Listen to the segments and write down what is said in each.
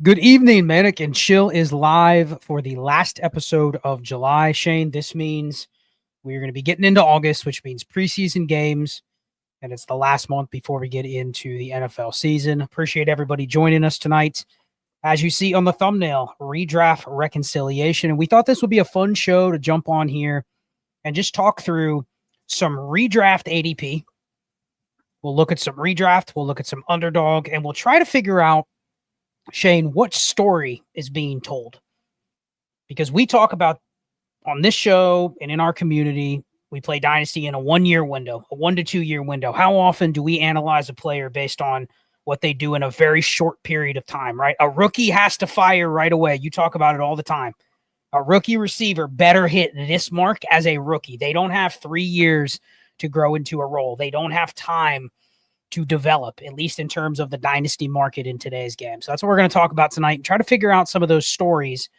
Good evening, Manic and Chill is live for the last episode of July. Shane, this means we're going to be getting into August, which means preseason games, and it's the last month before we get into the NFL season. Appreciate everybody joining us tonight. As you see on the thumbnail, redraft reconciliation. And we thought this would be a fun show to jump on here and just talk through some redraft ADP. We'll look at some redraft, we'll look at some underdog, and we'll try to figure out, Shane, what story is being told? Because we talk about on this show and in our community, we play Dynasty in a 1 year window, a 1 to 2 year window. How often do we analyze a player based on what they do in a very short period of time, right? A rookie has to fire right away. You talk about it all the time. A rookie receiver better hit this mark as a rookie. They don't have 3 years to grow into a role. They don't have time to develop, at least in terms of the dynasty market in today's game. So that's what we're going to talk about tonight and try to figure out some of those stories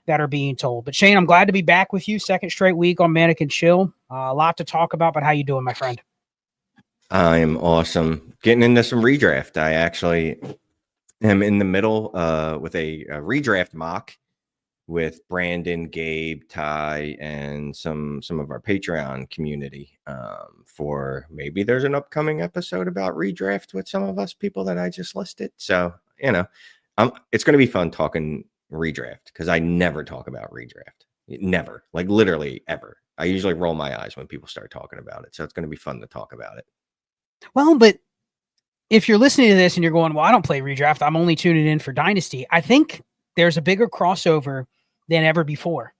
that are being told. But Shane, I'm glad to be back with you. Second straight week on Manic and Chill. A lot to talk about, but how you doing, my friend? I'm awesome. Getting into some redraft. I actually am in the middle with a redraft mock with Brandon, Gabe, Ty, and some of our Patreon community for maybe there's an upcoming episode about redraft with some of us people that I just listed. So, it's going to be fun talking redraft because I never talk about redraft. Never, like literally ever. I usually roll my eyes when people start talking about it. So it's going to be fun to talk about it. Well, but if you're listening to this and you're going, well, I don't play redraft, I'm only tuning in for Dynasty, I think there's a bigger crossover than ever before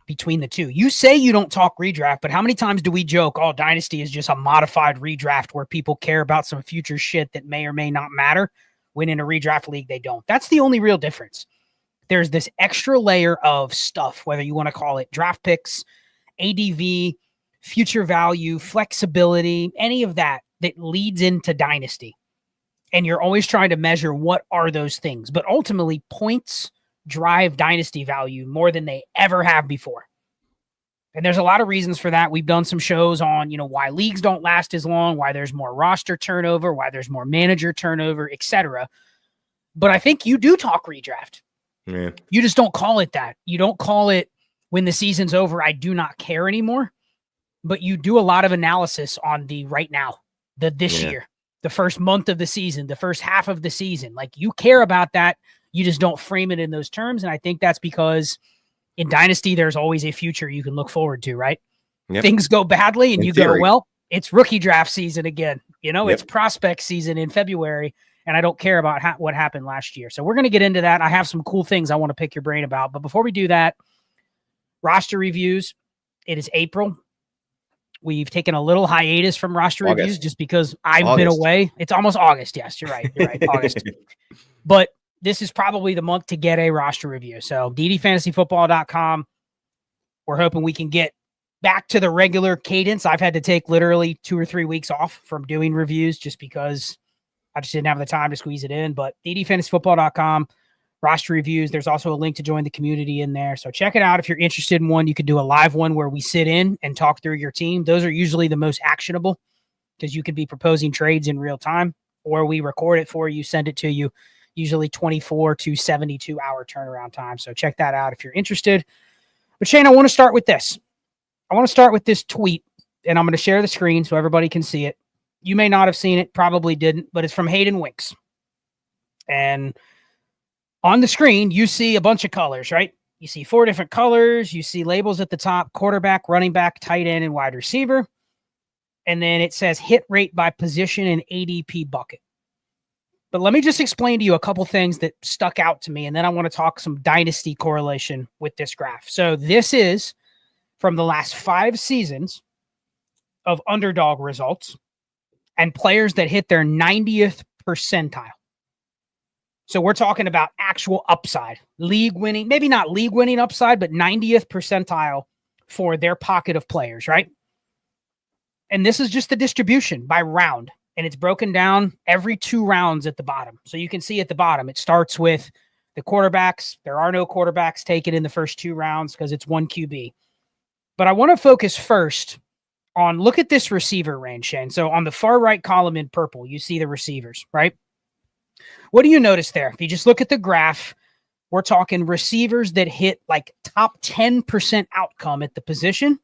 between the two. You say you don't talk redraft, but how many times do we joke, oh, Dynasty is just a modified redraft where people care about some future shit that may or may not matter, when in a redraft league they don't? That's the only real difference. There's this extra layer of stuff, whether you want to call it draft picks, ADV, future value, flexibility, any of that leads into Dynasty. And you're always trying to measure what are those things. But ultimately, points drive Dynasty value more than they ever have before. And there's a lot of reasons for that. We've done some shows on, why leagues don't last as long, why there's more roster turnover, why there's more manager turnover, etc. But I think you do talk redraft. Yeah. You just don't call it that. You don't call it when the season's over, I do not care anymore. But you do a lot of analysis on the right now, this year, the first month of the season, the first half of the season. Like, you care about that. You just don't frame it in those terms. And I think that's because in Dynasty, there's always a future you can look forward to, right? Yep. Things go badly and you go, well, it's rookie draft season again. It's prospect season in February, and I don't care about what happened last year. So we're going to get into that. I have some cool things I want to pick your brain about. But before we do that, roster reviews. It is April. We've taken a little hiatus from roster reviews just because I've been away. It's almost August. Yes, you're right. August. But this is probably the month to get a roster review. So ddfantasyfootball.com. We're hoping we can get back to the regular cadence. I've had to take literally 2 or 3 weeks off from doing reviews just because I just didn't have the time to squeeze it in. But ddfantasyfootball.com, roster reviews. There's also a link to join the community in there. So check it out. If you're interested in one, you could do a live one where we sit in and talk through your team. Those are usually the most actionable because you could be proposing trades in real time, or we record it for you, send it to you, usually 24 to 72 hour turnaround time. So check that out if you're interested. But Shane, I want to start with this. I want to start with this tweet, and I'm going to share the screen so everybody can see it. You may not have seen it, probably didn't, but it's from Hayden Winks. And on the screen, you see a bunch of colors, right? You see 4 different colors. You see labels at the top: quarterback, running back, tight end, and wide receiver. And then it says hit rate by position and ADP bucket. But let me just explain to you a couple things that stuck out to me, and then I want to talk some dynasty correlation with this graph. So this is from the last 5 seasons of underdog results and players that hit their 90th percentile. So we're talking about actual upside, league winning, maybe not league winning upside, but 90th percentile for their pocket of players, right? And this is just the distribution by round. And it's broken down every 2 rounds at the bottom. So you can see at the bottom, it starts with the quarterbacks. There are no quarterbacks taken in the first 2 rounds because it's 1 QB. But I want to focus first on, look at this receiver range, Shane. So on the far right column in purple, you see the receivers, right? What do you notice there? If you just look at the graph, we're talking receivers that hit like top 10% outcome at the position.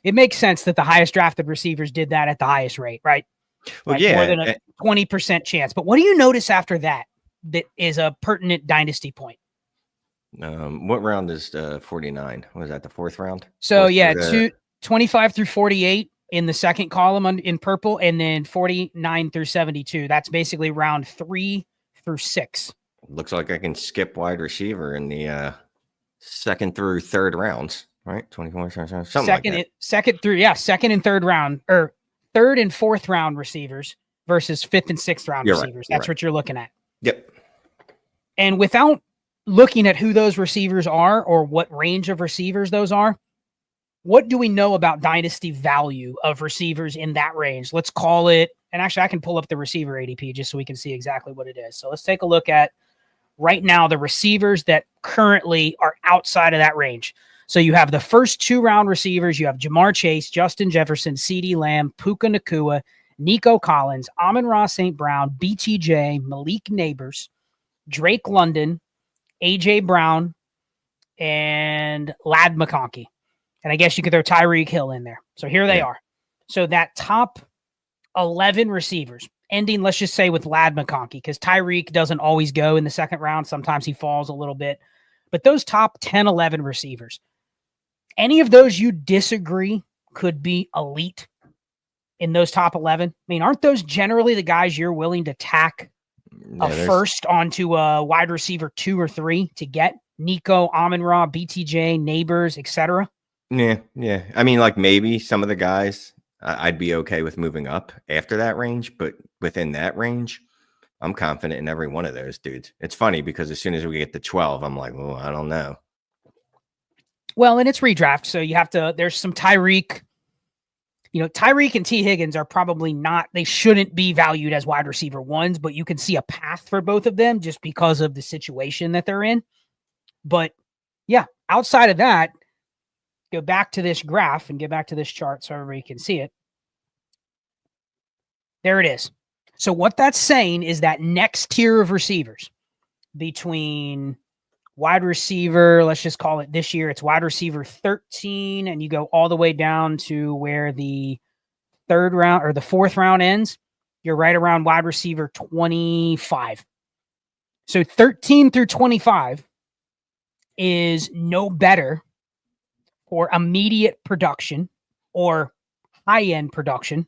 It makes sense that the highest drafted receivers did that at the highest rate, right? Well, like yeah, more than a 20% chance. But what do you notice after that is a pertinent dynasty point? What round is 49? Was that the fourth round? So fourth 25 through 48 in the second column in purple, and then 49 through 72. That's basically round 3 through 6. Looks like I can skip wide receiver in the second through third rounds, right? 24, something like that. Second and third round, or third and fourth round receivers versus fifth and sixth round receivers. That's what you're looking at. Yep. And without looking at who those receivers are or what range of receivers those are, what do we know about dynasty value of receivers in that range? Let's call it, and actually I can pull up the receiver ADP just so we can see exactly what it is. So let's take a look at right now the receivers that currently are outside of that range. So you have the first 2 round receivers. You have Jamar Chase, Justin Jefferson, CeeDee Lamb, Puka Nacua, Nico Collins, Amon-Ra St. Brown, BTJ, Malik Neighbors, Drake London, AJ Brown, and Ladd McConkey. And I guess you could throw Tyreek Hill in there. So here they are. So that top 11 receivers, ending, let's just say, with Ladd McConkey, because Tyreek doesn't always go in the second round. Sometimes he falls a little bit. But those top 10, 11 receivers, any of those you disagree could be elite in those top 11? I mean, aren't those generally the guys you're willing to tack first onto a wide receiver 2 or 3 to get? Nico, Amon-Ra, BTJ, Neighbors, etc. Yeah. I mean, like maybe some of the guys I'd be okay with moving up after that range, but within that range, I'm confident in every one of those dudes. It's funny because as soon as we get to 12, I'm like, well, I don't know. Well, and it's redraft, so you have to, there's some Tyreek. Tyreek and T. Higgins are probably not, they shouldn't be valued as wide receiver 1s, but you can see a path for both of them just because of the situation that they're in. But yeah, outside of that, go back to this graph and get back to this chart so everybody can see it. There it is. So what that's saying is that next tier of receivers between wide receiver, let's just call it this year, it's wide receiver 13, and you go all the way down to where the third round or the fourth round ends, you're right around wide receiver 25. So 13 through 25 is no better for immediate production or high-end production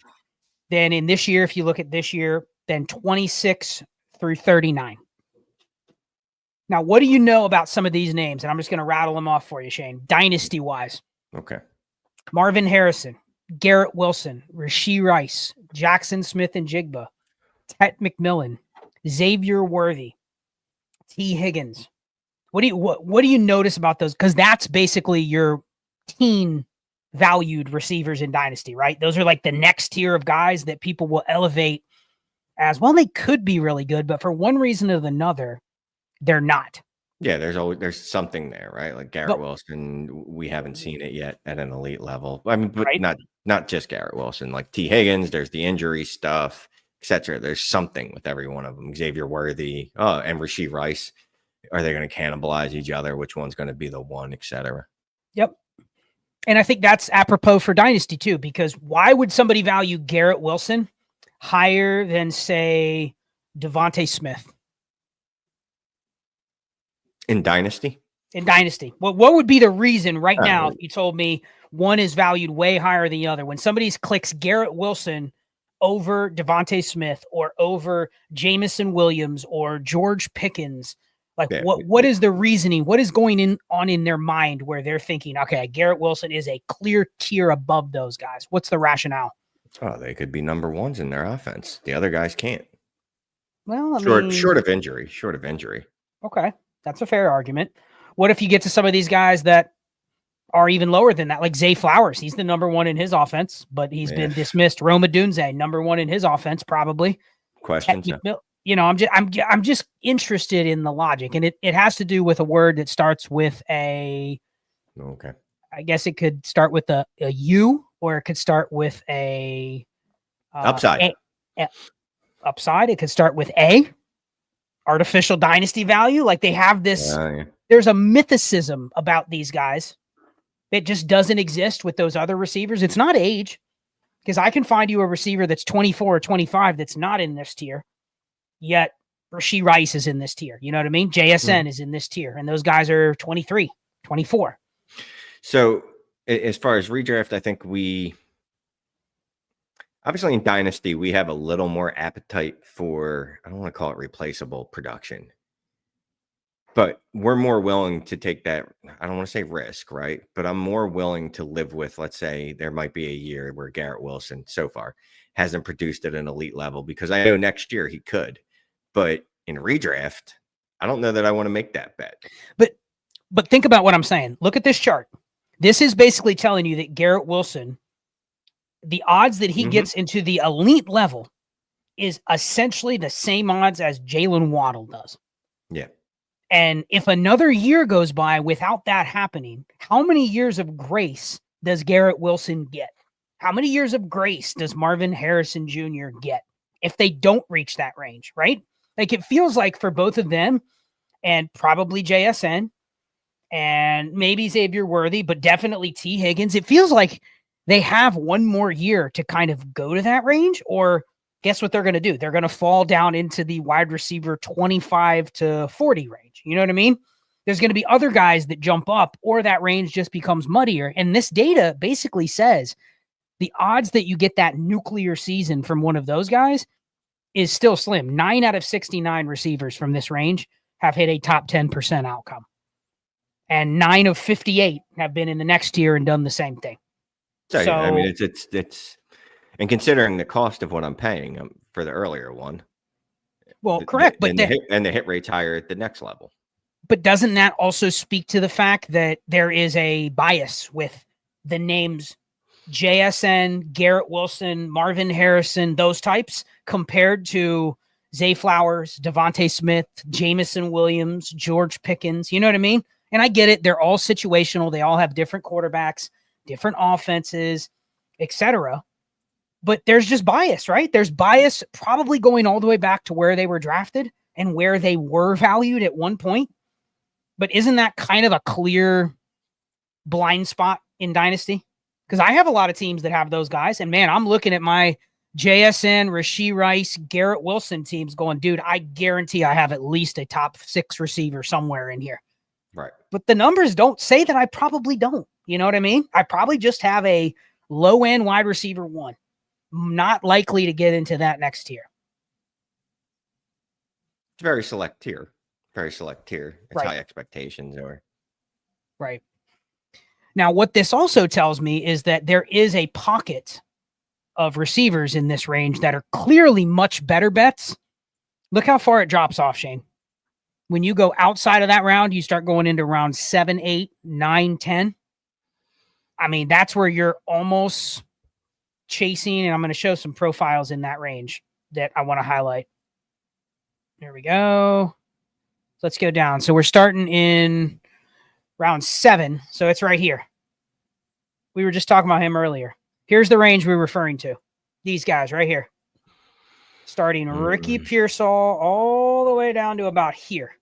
than in this year, if you look at this year, than 26 through 39. Now, what do you know about some of these names? And I'm just going to rattle them off for you, Shane. Dynasty-wise. Okay. Marvin Harrison, Garrett Wilson, Rashee Rice, Jackson Smith and Jigba, Tet McMillan, Xavier Worthy, T. Higgins. What do you notice about those? Because that's basically your teen valued receivers in Dynasty, right? Those are like the next tier of guys that people will elevate as, well, they could be really good, but for one reason or another, they're not. Yeah, there's something there, right? Like Garrett Wilson, we haven't seen it yet at an elite level. I mean, but not just Garrett Wilson, like T. Higgins, there's the injury stuff, etc. There's something with every one of them. Xavier Worthy, and Rashee Rice. Are they going to cannibalize each other? Which one's going to be the one, etc. Yep. And I think that's apropos for Dynasty too, because why would somebody value Garrett Wilson higher than, say, Devontae Smith? In Dynasty? In Dynasty. What would be the reason right now if you told me one is valued way higher than the other? When somebody clicks Garrett Wilson over Devontae Smith or over Jamison Williams or George Pickens, what is the reasoning? What is going on in their mind where they're thinking, okay, Garrett Wilson is a clear tier above those guys? What's the rationale? Oh, they could be number 1s in their offense. The other guys can't. Well, short of injury. Okay. That's a fair argument. What if you get to some of these guys that are even lower than that, like Zay Flowers? He's the number 1 in his offense, but he's been dismissed. Roma Dunze, number 1 in his offense, probably. Questions? I'm just interested in the logic, and it has to do with a word that starts with a. Okay. I guess it could start with a U, or it could start with a upside. Upside. It could start with A. artificial dynasty value. Like they have this, there's a mythicism about these guys that just doesn't exist with those other receivers. It's not age, because I can find you a receiver that's 24 or 25 that's not in this tier, yet Rashee Rice is in this tier. You know what I mean? JSN is in this tier, and those guys are 23, 24. So as far as redraft, I think obviously in Dynasty, we have a little more appetite for, I don't want to call it replaceable production, but we're more willing to take that. I don't want to say risk, right? But I'm more willing to live with, let's say there might be a year where Garrett Wilson so far hasn't produced at an elite level, because I know next year he could. But in redraft, I don't know that I want to make that bet. But think about what I'm saying. Look at this chart. This is basically telling you that Garrett Wilson, the odds that he gets into the elite level is essentially the same odds as Jalen Waddle does. Yeah. And if another year goes by without that happening, how many years of grace does Garrett Wilson get? How many years of grace does Marvin Harrison Jr. get if they don't reach that range, right? Like it feels like for both of them, and probably JSN and maybe Xavier Worthy, but definitely T. Higgins, it feels like they have one more year to kind of go to that range. Or guess what they're going to do? They're going to fall down into the wide receiver 25 to 40 range. You know what I mean? There's going to be other guys that jump up, or that range just becomes muddier. And this data basically says the odds that you get that nuclear season from one of those guys is still slim. 9 out of 69 receivers from this range have hit a top 10% outcome. And 9 of 58 have been in the next tier and done the same thing. So I mean, it's, and considering the cost of what I'm paying for the earlier one. Well, correct. But the hit rate's higher at the next level. But doesn't that also speak to the fact that there is a bias with the names JSN, Garrett Wilson, Marvin Harrison, those types, compared to Zay Flowers, Devontae Smith, Jamison Williams, George Pickens? You know what I mean? And I get it. They're all situational. They all have different quarterbacks, different offenses, etc. But there's just bias, right? There's bias probably going all the way back to where they were drafted and where they were valued at one point. But isn't that kind of a clear blind spot in Dynasty? Because I have a lot of teams that have those guys. And man, I'm looking at my JSN, Rashee Rice, Garrett Wilson teams going, dude, I guarantee I have at least a top 6 receiver somewhere in here. Right. But the numbers don't say that. I probably don't. You know what I mean? I probably just have a low-end wide receiver 1. Not likely to get into that next tier. It's very select tier. Very select tier. It's Right. high expectations. Right. Now, what this also tells me is that there is a pocket of receivers in this range that are clearly much better bets. Look how far it drops off, Shane. When you go outside of that round, you start going into round 7, 8, 9, 10. I mean, that's where you're almost chasing, and I'm going to show some profiles in that range that I want to highlight. There we go. Let's go down. So we're starting in round 7. So it's right here. We were just talking about him earlier. Here's the range we're referring to. These guys right here. Starting Ricky Pearsall all the way down to about here.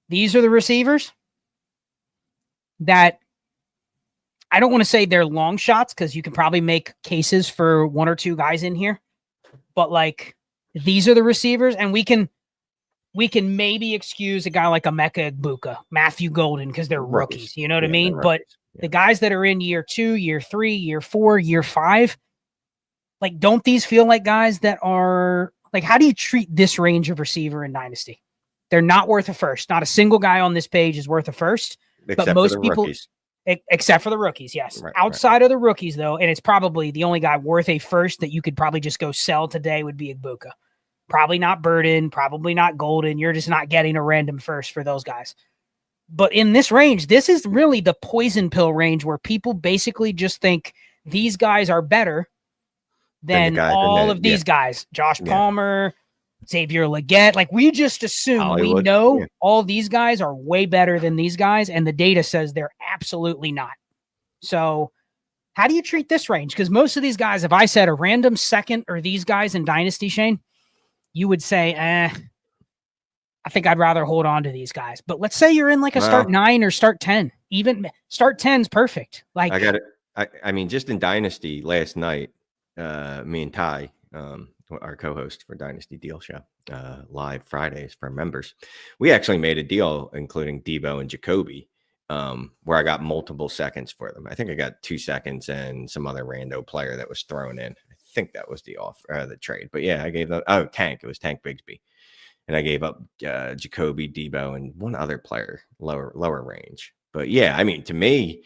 These are the receivers that I don't want to say they're long shots, because you can probably make cases for 1 or 2 guys in here. But like, these are the receivers, and we can maybe excuse a guy like Emeka Egbuka, Matthew Golden, because they're rookies. You know what I mean? But the guys that are in year 2, year 3, year 4, year 5, like, don't these feel like guys that are like, how do you treat this range of receiver in Dynasty? They're not worth a first. Not a single guy on this page is worth a first. Except but most for the people, rookies. Except for the rookies, yes. Right, Outside of the rookies, though, and it's probably the only guy worth a first that you could probably just go sell today would be Egbuka. Probably not Burden, probably not Golden. You're just not getting a random first for those guys. But in this range, this is really the poison pill range where people basically just think these guys are better than all of these guys. Josh Palmer, Xavier Legette. Like, we just assume Hollywood. We know all these guys are way better than these guys, and the data says they're absolutely not. So how do you treat this range? Because most of these guys, if I said a random second or these guys in Dynasty, Shane, you would say, I think I'd rather hold on to these guys. But let's say you're in like a start 9 or start 10. Even start 10's perfect. Like I got it. I mean, just in Dynasty last night, me and Ty, our co-host for Dynasty Deal Show, live Fridays for members, we actually made a deal including Debo and Jacoby, where I got multiple seconds for them. I think I got 2 seconds and some other rando player that was thrown in. I think that was the offer, the trade. But yeah, I gave them. Oh, Tank. It was Tank Bigsby, and I gave up Jacoby, Debo, and one other player lower range. But yeah, I mean, to me,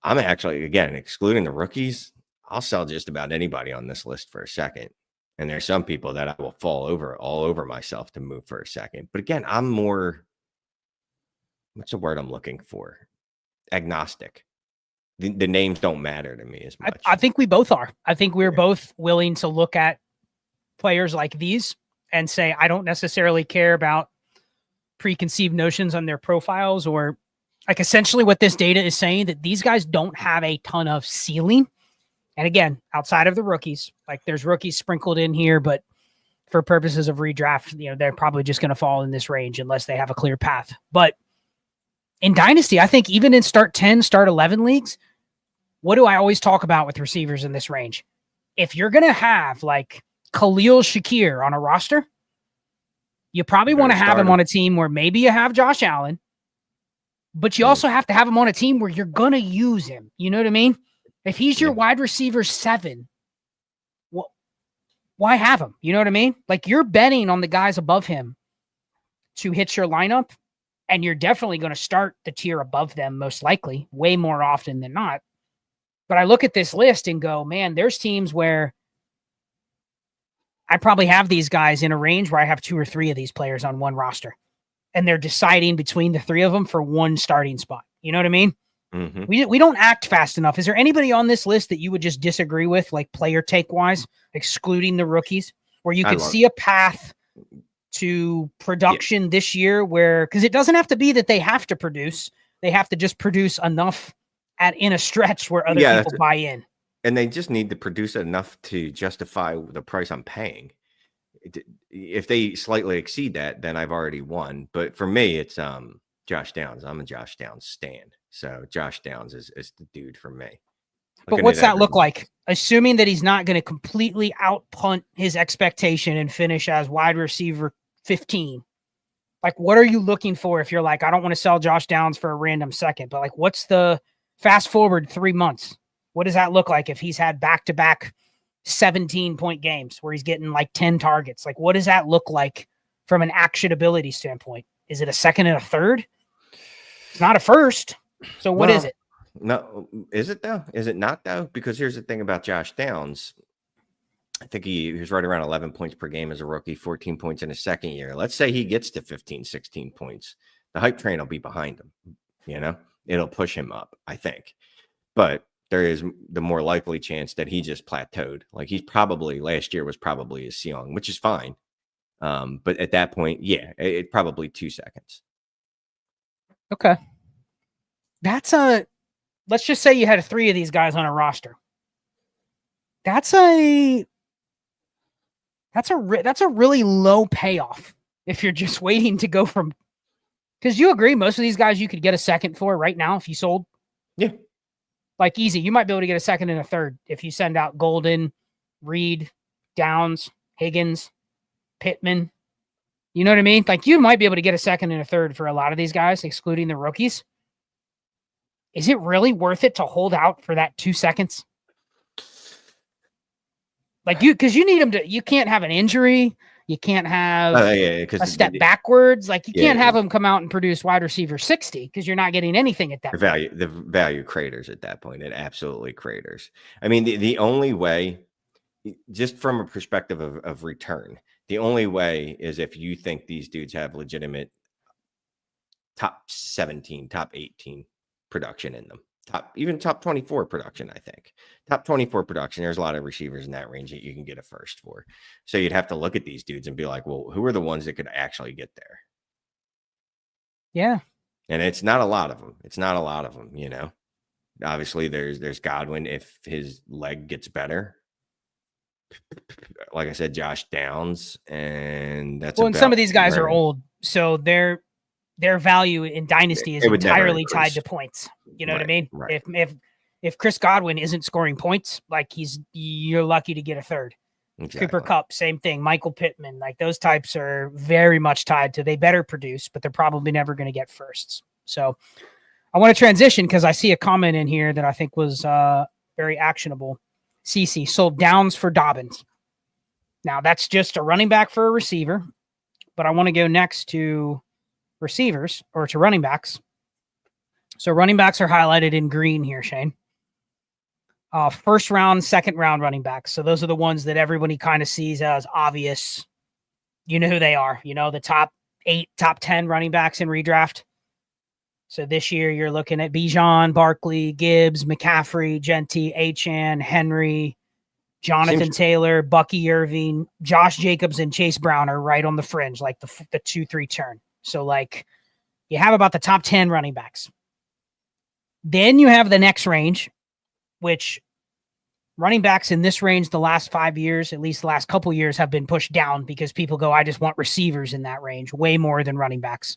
I'm actually, again, excluding the rookies, I'll sell just about anybody on this list for a second. And there's some people that I will fall all over myself to move for a second. But again, I'm more, what's the word I'm looking for? Agnostic. The names don't matter to me as much. I think we both are. I think we're both willing to look at players like these and say, I don't necessarily care about preconceived notions on their profiles, or like essentially what this data is saying, that these guys don't have a ton of ceiling. And again, outside of the rookies, like there's rookies sprinkled in here, but for purposes of redraft, you know, they're probably just going to fall in this range unless they have a clear path. But in Dynasty, I think even in start 10, start 11 leagues, what do I always talk about with receivers in this range? If you're going to have like Khalil Shakir on a roster, you probably want to have him on a team where maybe you have Josh Allen, but you also have to have him on a team where you're going to use him. You know what I mean? If he's your wide receiver 7, well, why have him? You know what I mean? Like you're betting on the guys above him to hit your lineup, and you're definitely going to start the tier above them most likely, way more often than not. But I look at this list and go, man, there's teams where I probably have these guys in a range where I have 2 or 3 of these players on one roster, and they're deciding between the 3 of them for one starting spot. You know what I mean? Mm-hmm. We don't act fast enough. Is there anybody on this list that you would just disagree with, like player take wise, excluding the rookies, where you could see a path to production this year where, because it doesn't have to be that they have to produce, they have to just produce enough in a stretch where other people buy in. And they just need to produce enough to justify the price I'm paying. If they slightly exceed that, then I've already won. But for me, it's Josh Downs. I'm a Josh Downs stan. So Josh Downs is the dude for me. But what's that look like? Assuming that he's not going to completely outpunt his expectation and finish as wide receiver 15. Like, what are you looking for if you're like, I don't want to sell Josh Downs for a random second, but like, what's the fast forward 3 months? What does that look like if he's had back-to-back 17-point games where he's getting like 10 targets? Like, what does that look like from an actionability standpoint? Is it a second and a third? It's not a first. So what is it? No, is it though? Is it not though? Because here's the thing about Josh Downs. I think he was right around 11 points per game as a rookie, 14 points in his second year. Let's say he gets to 15, 16 points. The hype train will be behind him. You know, it'll push him up, I think. But there is the more likely chance that he just plateaued. Like he's probably last year was probably his ceiling, which is fine. But at that point, it probably 2 seconds. Okay. Let's just say you had 3 of these guys on a roster. That's a really low payoff if you're just waiting to go from, because you agree most of these guys you could get a second for right now if you sold. Yeah. Like easy. You might be able to get a second and a third if you send out Golden, Reed, Downs, Higgins, Pittman. You know what I mean? Like you might be able to get a second and a third for a lot of these guys, excluding the rookies. Is it really worth it to hold out for that 2 seconds? Like because you need them to, you can't have an injury. You can't have a step backwards. Like you can't have them come out and produce wide receiver 60 because you're not getting anything at that point. The value craters at that point. It absolutely craters. I mean, the only way, just from a perspective of return, the only way is if you think these dudes have legitimate top 17, top 18 production in them. Even top 24 production, I think. Top 24 production, there's a lot of receivers in that range that you can get a first for. So you'd have to look at these dudes and be like, well, who are the ones that could actually get there? Yeah. And it's not a lot of them. You know. Obviously, there's Godwin if his leg gets better. Like I said, Josh Downs, and that's and some of these guys are old. So their value in Dynasty is It would never entirely tied increase. to points. You know what I Right, mean? right. If Chris Godwin isn't scoring points, like you're lucky to get a third. Exactly. Cooper Kupp, same thing. Michael Pittman, like those types are very much tied to they better produce, but they're probably never going to get firsts. So I want to transition because I see a comment in here that I think was very actionable. CC sold Downs for Dobbins. Now that's just a running back for a receiver, but I want to go next to receivers or to running backs. So running backs are highlighted in green here, Shane. First round, second round running backs. So those are the ones that everybody kind of sees as obvious. You know who they are. You know, the top 8, top 10 running backs in redraft. So this year you're looking at Bijan, Barkley, Gibbs, McCaffrey, Genty, Achane, Henry, Jonathan Taylor, Bucky Irving, Josh Jacobs, and Chase Brown are right on the fringe, like the 2-3 turn. So like you have about the top 10 running backs. Then you have the next range, which running backs in this range the last 5 years, at least the last couple years, have been pushed down because people go, I just want receivers in that range way more than running backs.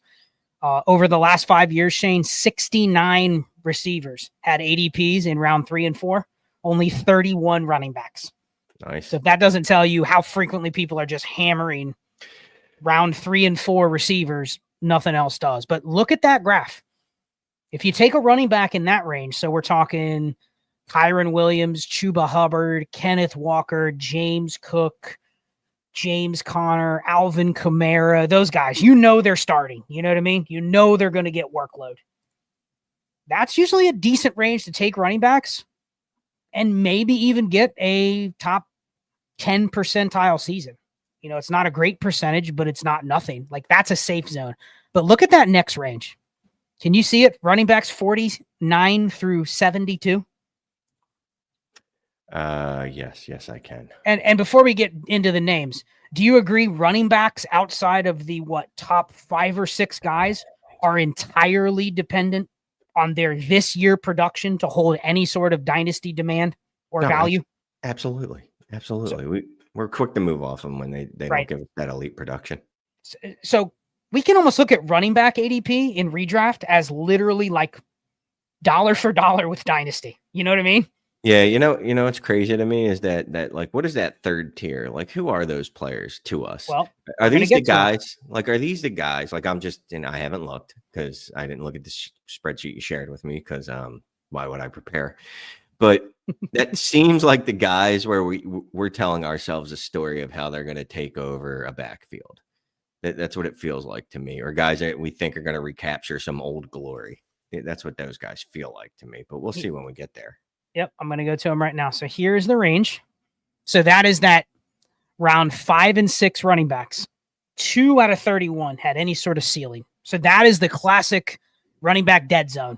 Over the last 5 years, Shane, 69 receivers had ADPs in round 3 and 4, only 31 running backs. Nice. So if that doesn't tell you how frequently people are just hammering round 3 and 4 receivers, nothing else does. But look at that graph. If you take a running back in that range, so we're talking Kyron Williams, Chuba Hubbard, Kenneth Walker, James Cook, James Conner, Alvin Kamara, those guys, you know they're starting. You know what I mean? You know they're going to get workload. That's usually a decent range to take running backs and maybe even get a top 10 percentile season. You know, it's not a great percentage, but it's not nothing. Like that's a safe zone. But look at that next range. Can you see it? Running backs 49 through 72. Yes, I can. And before we get into the names, do you agree running backs outside of the top 5 or 6 guys are entirely dependent on their this year production to hold any sort of dynasty demand or value? Absolutely. So, we're quick to move off them when they don't give us that elite production. So we can almost look at running back ADP in redraft as literally like dollar for dollar with dynasty. You know what I mean? Yeah, you know what's crazy to me is that like what is that third tier? Like who are those players to us? Well, are these the guys? Like are these the guys? Like I'm just I haven't looked because I didn't look at the spreadsheet you shared with me because why would I prepare? But that seems like the guys where we're telling ourselves a story of how they're going to take over a backfield. That's what it feels like to me, or guys that we think are going to recapture some old glory. That's what those guys feel like to me, but we'll see when we get there. Yep, I'm going to go to them right now. So here's the range. So that is that round 5 and 6 running backs. 2 out of 31 had any sort of ceiling. So that is the classic running back dead zone.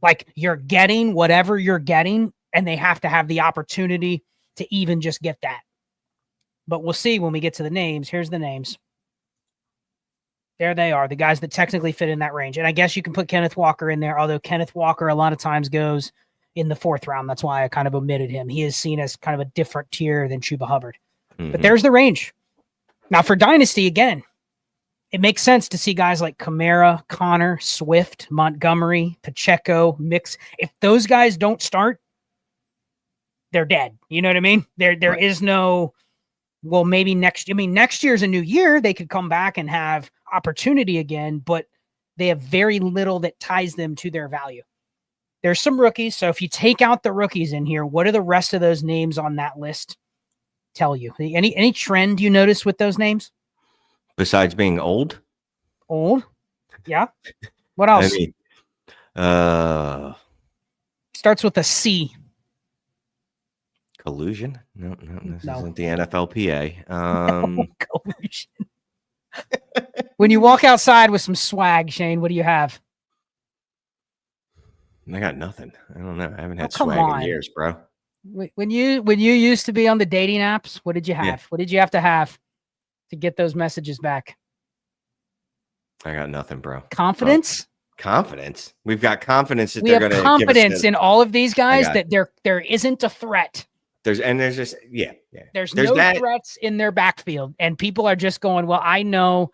Like you're getting whatever you're getting, and they have to have the opportunity to even just get that. But we'll see when we get to the names. Here's the names. There they are, the guys that technically fit in that range. And I guess you can put Kenneth Walker in there, although Kenneth Walker a lot of times goes in the 4th round. That's why I kind of omitted him. He is seen as kind of a different tier than Chuba Hubbard. Mm-hmm. But there's the range. Now for Dynasty, again, it makes sense to see guys like Kamara, Connor, Swift, Montgomery, Pacheco, Mix. If those guys don't start, they're dead. You know what I mean? There is no, well, maybe next year's a new year. They could come back and have opportunity again, but they have very little that ties them to their value. There's some rookies. So if you take out the rookies in here, what do the rest of those names on that list tell you? Any trend you notice with those names? Besides being old? Old? Yeah. What else? Starts with a C. Collusion? No, this isn't the NFLPA. Collusion. When you walk outside with some swag, Shane, what do you have? I got nothing. I don't know. I haven't had swag in years, bro. When you used to be on the dating apps, what did you have? Yeah. What did you have to get those messages back? I got nothing, bro. Confidence? Confidence. We've got confidence that they're going to give us confidence in all of these guys that there isn't a threat. There's no threats in their backfield, and people are just going, well, I know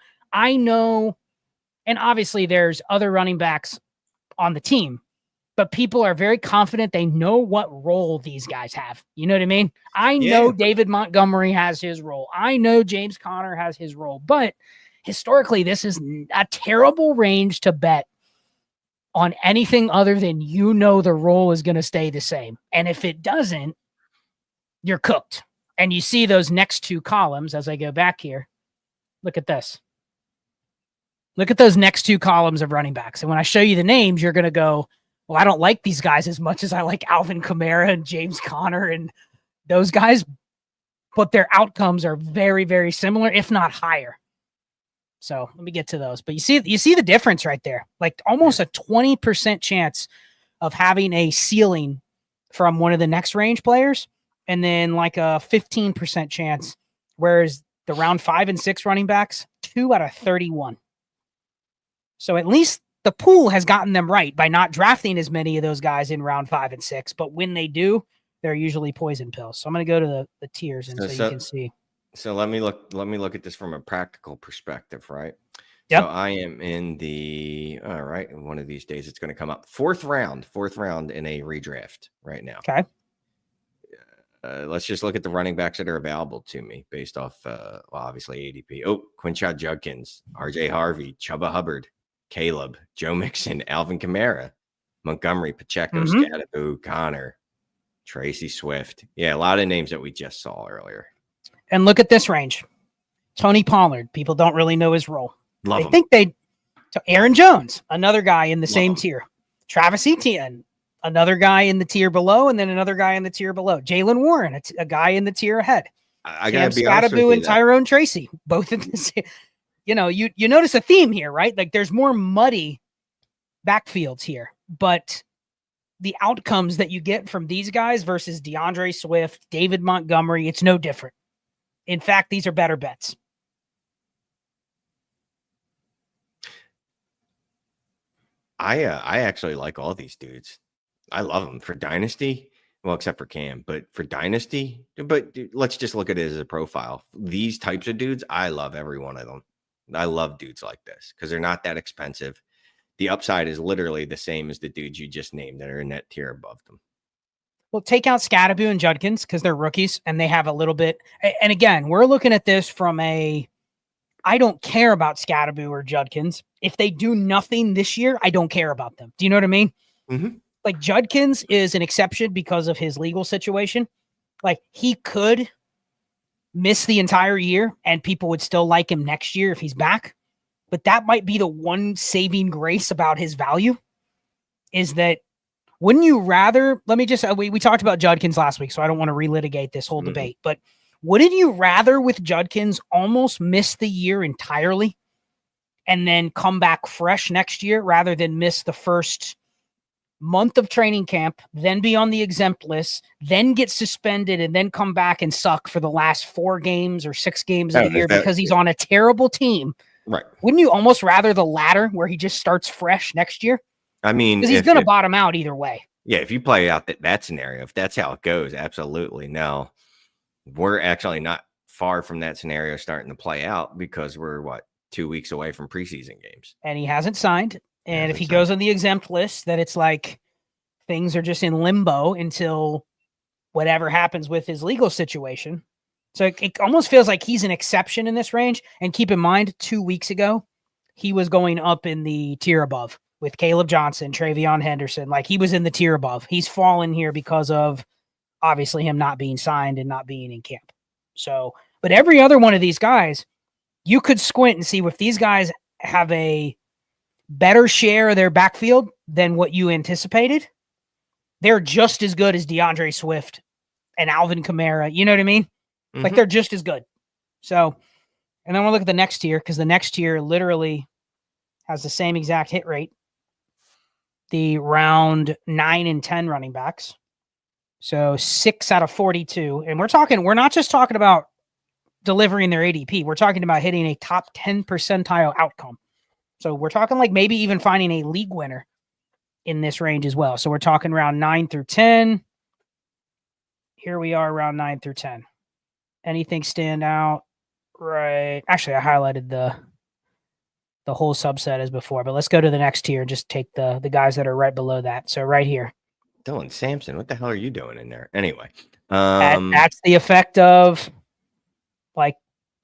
And obviously there's other running backs on the team, but people are very confident they know what role these guys have. You know what I mean? I know David Montgomery has his role. I know James Conner has his role, but historically this is a terrible range to bet on anything other than the role is going to stay the same. And if it doesn't, you're cooked. And you see those next two columns as I go back here. Look at this. Look at those next two columns of running backs. And when I show you the names, you're going to go, well, I don't like these guys as much as I like Alvin Kamara and James Conner and those guys, but their outcomes are very, very similar, if not higher. So let me get to those. But you see the difference right there, like almost a 20% chance of having a ceiling from one of the next range players, and then like a 15% chance, whereas the round 5 and 6 running backs, 2 out of 31. So at least the pool has gotten them right by not drafting as many of those guys in round 5 and 6. But when they do, they're usually poison pills. So I'm going to go to the tiers and so you can see. So let me look at this from a practical perspective, right? Yep. So I am in all right, one of these days it's going to come up. Fourth round in a redraft right now. Okay. Let's just look at the running backs that are available to me based off, obviously ADP. Oh, Quinshad Judkins, RJ Harvey, Chuba Hubbard, Caleb, Joe Mixon, Alvin Kamara, Montgomery, Pacheco, Scadaboo, Connor, Tracy Swift. Yeah, a lot of names that we just saw earlier. And look at this range. Tony Pollard. People don't really know his role. Love they him. think Aaron Jones, another guy in the same tier. Travis Etienne, another guy in the tier below, and then another guy in the tier below. Jalen Warren, a guy in the tier ahead. I gotta be honest with Scadaboo you, and Tyrone Tracy, both in the same. You notice a theme here, right? Like there's more muddy backfields here, but the outcomes that you get from these guys versus DeAndre Swift, David Montgomery, it's no different. In fact, these are better bets. I actually like all these dudes. I love them for Dynasty. Well, except for Cam, but for Dynasty, but let's just look at it as a profile. These types of dudes, I love every one of them. I love dudes like this because they're not that expensive. The upside is literally the same as the dudes you just named that are in that tier above them. Well, take out Scadaboo and Judkins because they're rookies and they have a little bit. And again, we're looking at this from I don't care about Scadaboo or Judkins. If they do nothing this year, I don't care about them. Do you know what I mean? Mm-hmm. Like Judkins is an exception because of his legal situation. Like he could miss the entire year and people would still like him next year if he's back. But that might be the one saving grace about his value is that wouldn't you rather, let me just, we talked about Judkins last week, so I don't want to relitigate this whole debate, but wouldn't you rather with Judkins almost miss the year entirely and then come back fresh next year rather than miss the first month of training camp, then be on the exempt list, then get suspended and then come back and suck for the last 4 games or 6 games of the year because he's on a terrible team? Right. Wouldn't you almost rather the latter where he just starts fresh next year? I mean, because he's going to bottom out either way. Yeah, if you play out that scenario, if that's how it goes, absolutely. No, we're actually not far from that scenario starting to play out because we're 2 weeks away from preseason games. And he hasn't signed. And if he goes on the exempt list, then it's like things are just in limbo until whatever happens with his legal situation. So it almost feels like he's an exception in this range. And keep in mind, 2 weeks ago, he was going up in the tier above with Caleb Johnson, Travion Henderson. Like he was in the tier above. He's fallen here because of obviously him not being signed and not being in camp. So, but every other one of these guys, you could squint and see if these guys have a better share of their backfield than what you anticipated. They're just as good as DeAndre Swift and Alvin Kamara. You know what I mean? Mm-hmm. Like they're just as good. So, and then we'll look at the next tier because the next tier literally has the same exact hit rate. The round 9 and 10 running backs. So 6 out of 42. And we're not just talking about delivering their ADP. We're talking about hitting a top 10 percentile outcome. So we're talking like maybe even finding a league winner in this range as well. So we're talking round 9 through 10. Here we are around 9 through 10. Anything stand out? Right. Actually, I highlighted the whole subset as before. But let's go to the next tier and just take the guys that are right below that. So right here. Dylan Sampson, what the hell are you doing in there? Anyway. That's the effect of like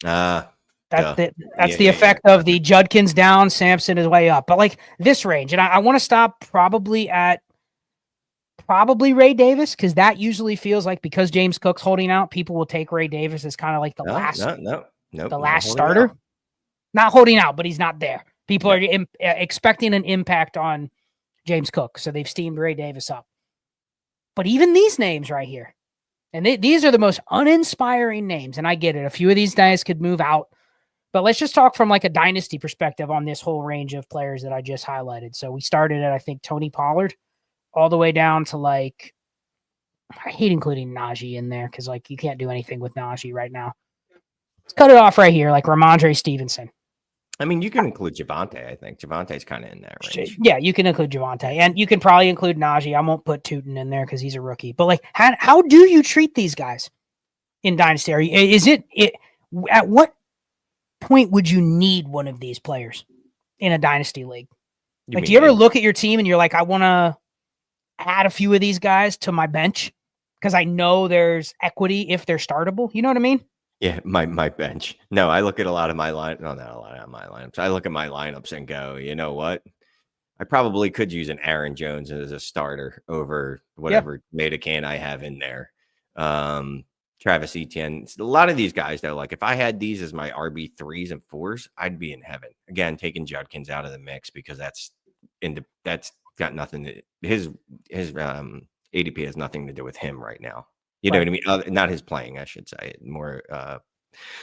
that's the effect of the Judkins down, Sampson is way up. But like this range, and I want to stop probably Ray Davis, because that usually feels like, because James Cook's holding out, people will take Ray Davis as kind of like the last starter. Not holding out, but he's not there. People are expecting an impact on James Cook, so they've steamed Ray Davis up. But even these names right here, and these are the most uninspiring names, and I get it. A few of these guys could move out, but let's just talk from like a dynasty perspective on this whole range of players that I just highlighted. So we started at, I think, Tony Pollard, all the way down to like, I hate including Najee in there because like you can't do anything with Najee right now. Let's cut it off right here, like Ramondre Stevenson. I mean, you can include Javonte. I think Javonte's kind of in that range. Yeah, you can include Javonte, and you can probably include Najee. I won't put Tootin in there because he's a rookie. But like, how do you treat these guys in Dynasty? At what point would you need one of these players in a Dynasty league? Like, do you ever look at your team and you're like, I want to add a few of these guys to my bench because I know there's equity if they're startable? You know what I mean? Yeah, my bench. No, I look at a lot of my line. No, not a lot of my lineups. I look at my lineups and go, you know what? I probably could use an Aaron Jones as a starter over whatever meta can I have in there. Travis Etienne. A lot of these guys, though, like if I had these as my RB3s and 4s, I'd be in heaven. Again, taking Judkins out of the mix because that's got nothing to his ADP has nothing to do with him right now. You know what I mean? Not his playing, I should say. More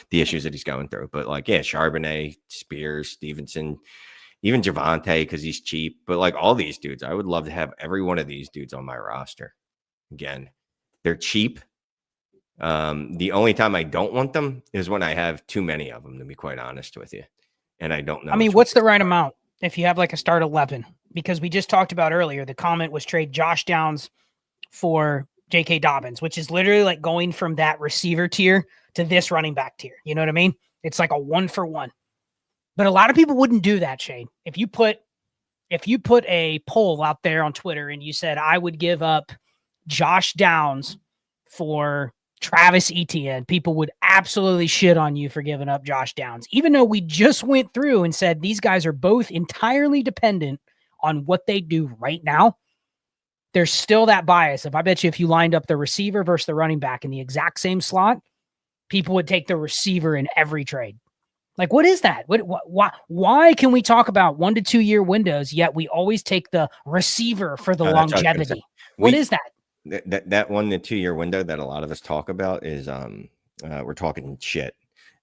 the issues that he's going through. But like, yeah, Charbonnet, Spears, Stevenson, even Javonte because he's cheap. But like all these dudes, I would love to have every one of these dudes on my roster. Again, they're cheap. The only time I don't want them is when I have too many of them, to be quite honest with you. And I don't know. I mean, what's the right amount if you have like a start 11? Because we just talked about earlier, the comment was trade Josh Downs for J.K. Dobbins, which is literally like going from that receiver tier to this running back tier. You know what I mean? It's like a 1-for-1. But a lot of people wouldn't do that, Shane. If you put a poll out there on Twitter and you said, I would give up Josh Downs for Travis Etienne, people would absolutely shit on you for giving up Josh Downs, even though we just went through and said these guys are both entirely dependent on what they do right now. There's still that bias. I bet you if you lined up the receiver versus the running back in the exact same slot, people would take the receiver in every trade. Like, what is that? Why can we talk about 1 to 2 year windows, yet we always take the receiver for the longevity? What is that? That 1 to 2 year window that a lot of us talk about is we're talking shit,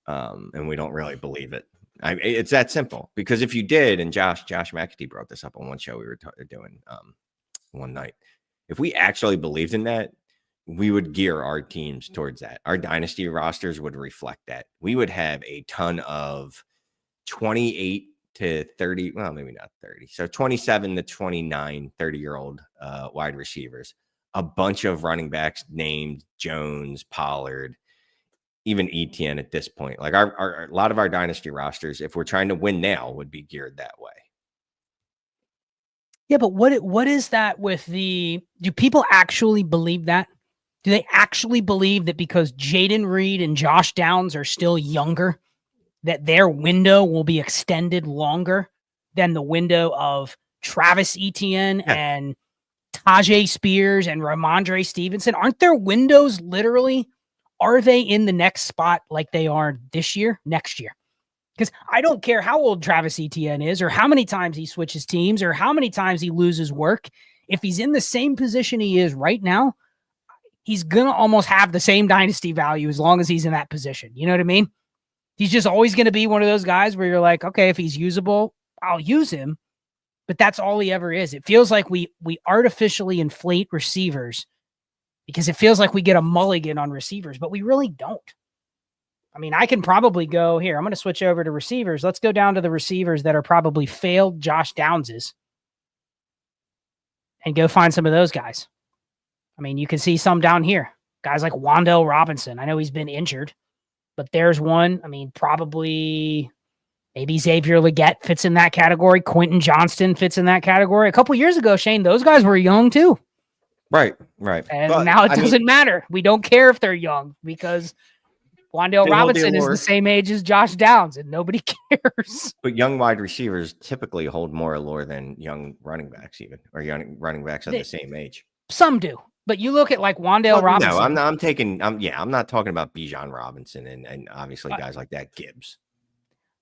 and we don't really believe it. It's that simple. Because if you did, and Josh McAtee brought this up on one show we were doing one night. If we actually believed in that, we would gear our teams towards that. Our dynasty rosters would reflect that. We would have a ton of 28 to 30, well, maybe not 30. So 27 to 29, 30-year-old wide receivers. A bunch of running backs named Jones, Pollard, even Etienne at this point. Like a lot of our dynasty rosters, if we're trying to win now, would be geared that way. Yeah, but what is that with do people actually believe that? Do they actually believe that because Jaden Reed and Josh Downs are still younger, that their window will be extended longer than the window of Travis Etienne and Tajay Spears and Ramondre Stevenson? Aren't their windows literally, are they in the next spot like they are this year, next year? Because I don't care how old Travis Etienne is or how many times he switches teams or how many times he loses work. If he's in the same position he is right now, he's going to almost have the same dynasty value as long as he's in that position. You know what I mean? He's just always going to be one of those guys where you're like, okay, if he's usable, I'll use him. But that's all he ever is. It feels like we artificially inflate receivers because it feels like we get a mulligan on receivers, but we really don't. I mean, I can probably go here. I'm going to switch over to receivers. Let's go down to the receivers that are probably failed Josh Downses and go find some of those guys. I mean, you can see some down here. Guys like Wan'Dale Robinson. I know he's been injured, but there's one. I mean, probably Maybe Xavier Legette fits in that category. Quentin Johnston fits in that category. A couple years ago, Shane, those guys were young too. Right. And but, now it doesn't matter. We don't care if they're young because Wan'Dale Robinson is the same age as Josh Downs, and nobody cares. But young wide receivers typically hold more allure than young running backs, even, or young running backs at the same age. Some do. But you look at like Wan'Dale Robinson. No, I'm not talking about Bijan Robinson and obviously guys like that, Gibbs.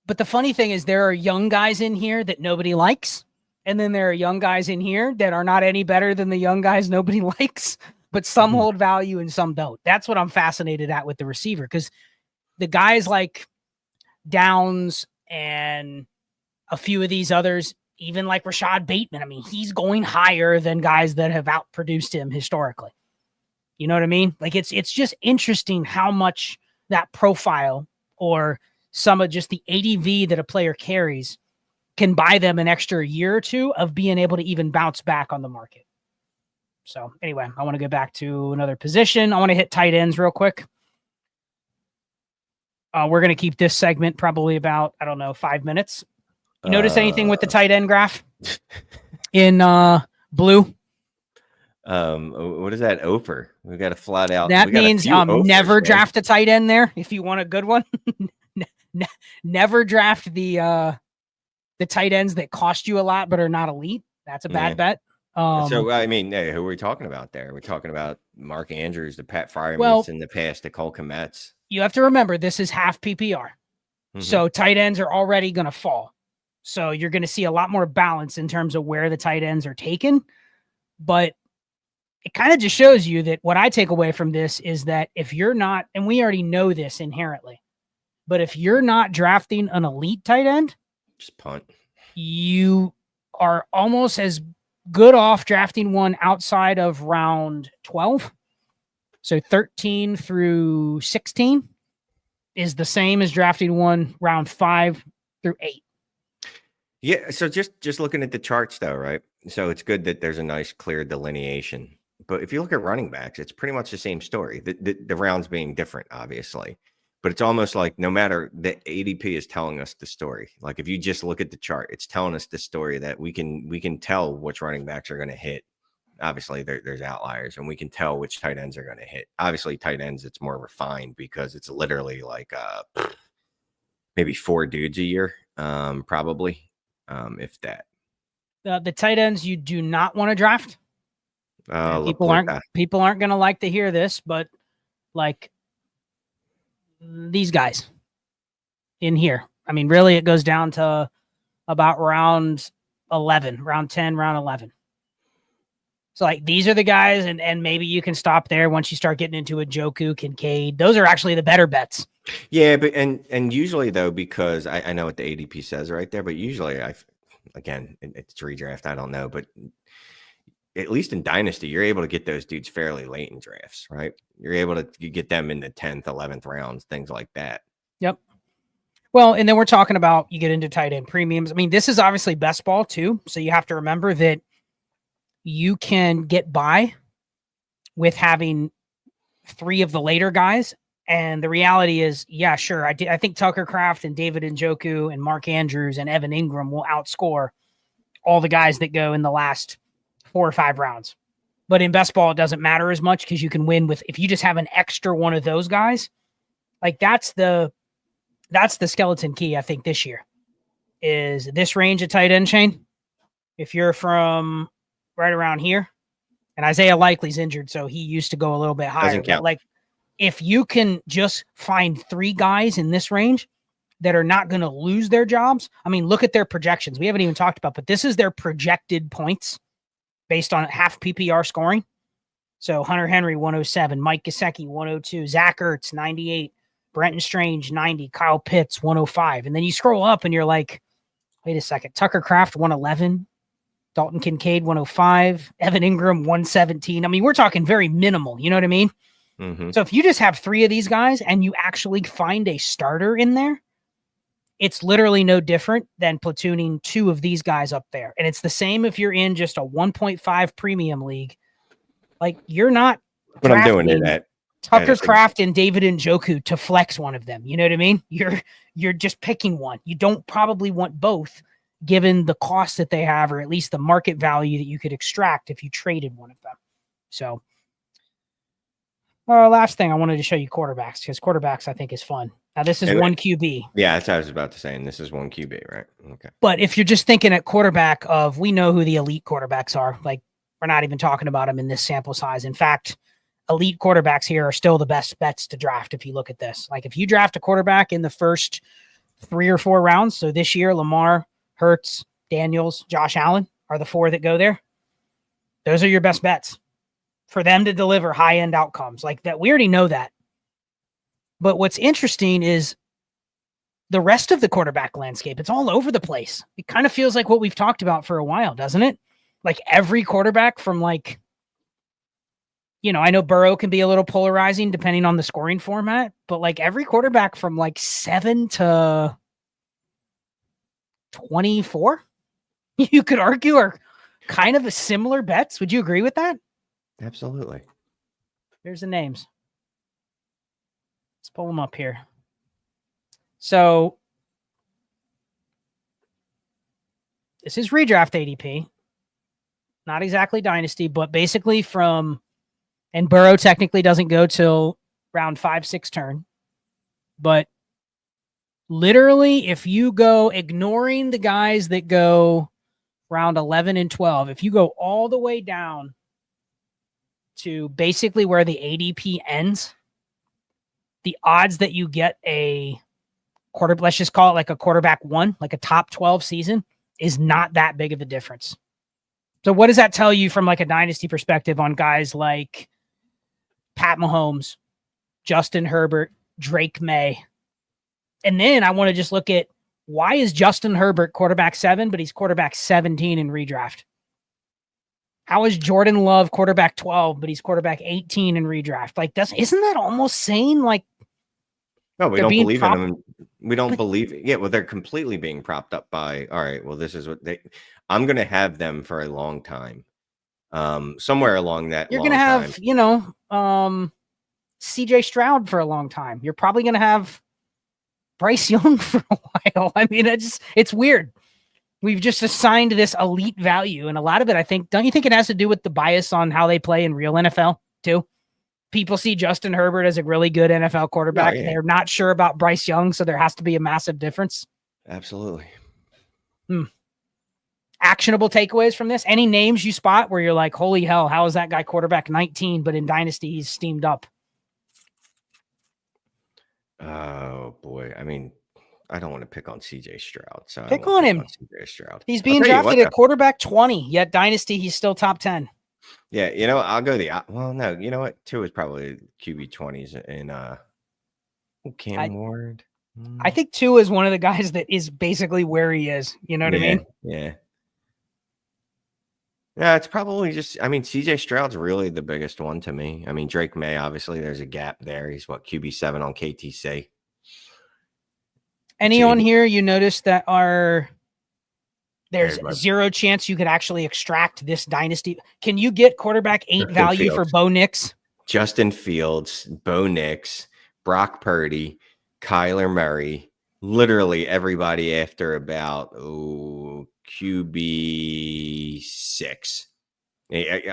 But the funny thing is there are young guys in here that nobody likes. And then there are young guys in here that are not any better than the young guys nobody likes, but some hold value and some don't. That's what I'm fascinated at with the receiver, because the guys like Downs and a few of these others, even like Rashad Bateman, I mean, he's going higher than guys that have outproduced him historically. You know what I mean? Like it's just interesting how much that profile or some of just the ADV that a player carries can buy them an extra year or two of being able to even bounce back on the market. So anyway, I want to go back to another position. I want to hit tight ends real quick. We're going to keep this segment probably about, 5 minutes. You notice anything with the tight end graph in blue? What is that? Oper. We got to flat out. That means never draft a tight end there if you want a good one. Never draft the tight ends that cost you a lot but are not elite. That's a bad bet. So I mean, hey, who are we talking about there? We're talking about Mark Andrews, the Pat Freiermuths in the past, the Cole Kmets. You have to remember this is half PPR, so tight ends are already going to fall. So you're going to see a lot more balance in terms of where the tight ends are taken. But it kind of just shows you that what I take away from this is that if you're not, and we already know this inherently, but if you're not drafting an elite tight end, just punt. You are almost as good off drafting one outside of round 12. So 13 through 16 is the same as drafting one round 5 through 8. Yeah, so just looking at the charts though, right? So it's good that there's a nice clear delineation. But if you look at running backs, it's pretty much the same story. The rounds being different, obviously. But it's almost like no matter the ADP is telling us the story. Like if you just look at the chart, it's telling us the story that we can tell which running backs are going to hit. Obviously, there's outliers, and we can tell which tight ends are going to hit. Obviously, tight ends, it's more refined because it's literally like maybe 4 dudes a year, probably. If that. The tight ends you do not want to draft. People aren't going to like to hear this, but like these guys in here. I mean, really, it goes down to about round 11, round 10, round 11. So like these are the guys, and maybe you can stop there once you start getting into a Njoku, Kincaid. Those are actually the better bets. Yeah, but and usually though, because I know what the ADP says right there, but usually it's redraft. I don't know, but at least in Dynasty, you're able to get those dudes fairly late in drafts, right? You're able to get them in the 10th, 11th rounds, things like that. Yep. Well, and then we're talking about you get into tight end premiums. I mean, this is obviously best ball too, so you have to remember that you can get by with having 3 of the later guys. And the reality is, yeah, sure. I think Tucker Kraft and David Njoku and Mark Andrews and Evan Ingram will outscore all the guys that go in the last 4 or 5 rounds. But in best ball, it doesn't matter as much because you can win with, if you just have an extra one of those guys, like that's the skeleton key, I think, this year is this range of tight end, Shane. If you're from right around here, and Isaiah Likely's injured, so he used to go a little bit higher. But like, if you can just find 3 guys in this range that are not going to lose their jobs. I mean, look at their projections. We haven't even talked about, but this is their projected points based on half PPR scoring. So Hunter Henry, 107, Mike Gesicki, 102, Zach Ertz, 98, Brenton Strange, 90, Kyle Pitts, 105. And then you scroll up and you're like, wait a second, Tucker Kraft, 111, Dalton Kincaid, 105, Evan Ingram, 117. I mean, we're talking very minimal. You know what I mean? Mm-hmm. So if you just have 3 of these guys and you actually find a starter in there, it's literally no different than platooning 2 of these guys up there. And it's the same if you're in just a 1.5 premium league. Like, you're not what I'm doing in that Tucker Kraft and David Njoku to flex one of them. You know what I mean? You're just picking one. You don't probably want both, given the cost that they have, or at least the market value that you could extract if you traded one of them. So, last thing I wanted to show you quarterbacks, because quarterbacks I think is fun. Now this is one QB. Yeah, that's what I was about to say. And this is one QB, right? Okay. But if you're just thinking at quarterback we know who the elite quarterbacks are. Like, we're not even talking about them in this sample size. In fact, elite quarterbacks here are still the best bets to draft if you look at this. Like, if you draft a quarterback in the first 3 or 4 rounds, so this year Lamar, Hurts, Daniels, Josh Allen are the 4 that go there. Those are your best bets for them to deliver high-end outcomes like that. We already know that. But what's interesting is the rest of the quarterback landscape. It's all over the place. It kind of feels like what we've talked about for a while, doesn't it? Like every quarterback from like, I know Burrow can be a little polarizing depending on the scoring format, but like every quarterback from like 7 to 24, you could argue are kind of a similar bets. Would you agree with that? Absolutely. Here's the names. Let's pull them up here. So this is redraft ADP. Not exactly Dynasty, but basically and Burrow technically doesn't go till round 5-6 turn. But literally, if you go ignoring the guys that go round 11 and 12, if you go all the way down to basically where the ADP ends, the odds that you get a let's just call it like a quarterback 1, like a top 12 season, is not that big of a difference. So what does that tell you from like a dynasty perspective on guys like Pat Mahomes, Justin Herbert, Drake May? And then I want to just look at, why is Justin Herbert quarterback 7, but he's quarterback 17 in redraft? How is Jordan Love quarterback 12, but he's quarterback 18 in redraft? Like, isn't that almost saying like, no, we don't believe in them. We don't believe it. Yeah, well, they're completely being propped up by, all right, well, this is what I'm going to have them for a long time. Somewhere along that you're going to have, CJ Stroud for a long time. You're probably going to have Bryce Young for a while. I mean, it's weird. We've just assigned this elite value. And a lot of it, I think, don't you think it has to do with the bias on how they play in real NFL too? People see Justin Herbert as a really good NFL quarterback. Oh, yeah. They're not sure about Bryce Young, so there has to be a massive difference. Absolutely. Actionable takeaways from this? Any names you spot where you're like, holy hell, how is that guy quarterback 19, but in Dynasty he's steamed up? Oh, boy. I mean, I don't want to pick on CJ Stroud. So pick on him. CJ Stroud. He's being drafted at quarterback 20, yet Dynasty he's still top 10. Yeah, I'll go no, you know what? 2 is probably QB 20s in Cam Ward. I think 2 is one of the guys that is basically where he is. You know what I mean? Yeah. Yeah, it's probably just, CJ Stroud's really the biggest one to me. I mean, Drake May, obviously, there's a gap there. He's QB 7 on KTC. Any on here you notice that there's zero chance you could actually extract this dynasty? Can you get quarterback 8 value for Bo Nix? Justin Fields, Bo Nix, Brock Purdy, Kyler Murray, literally everybody after about QB 6.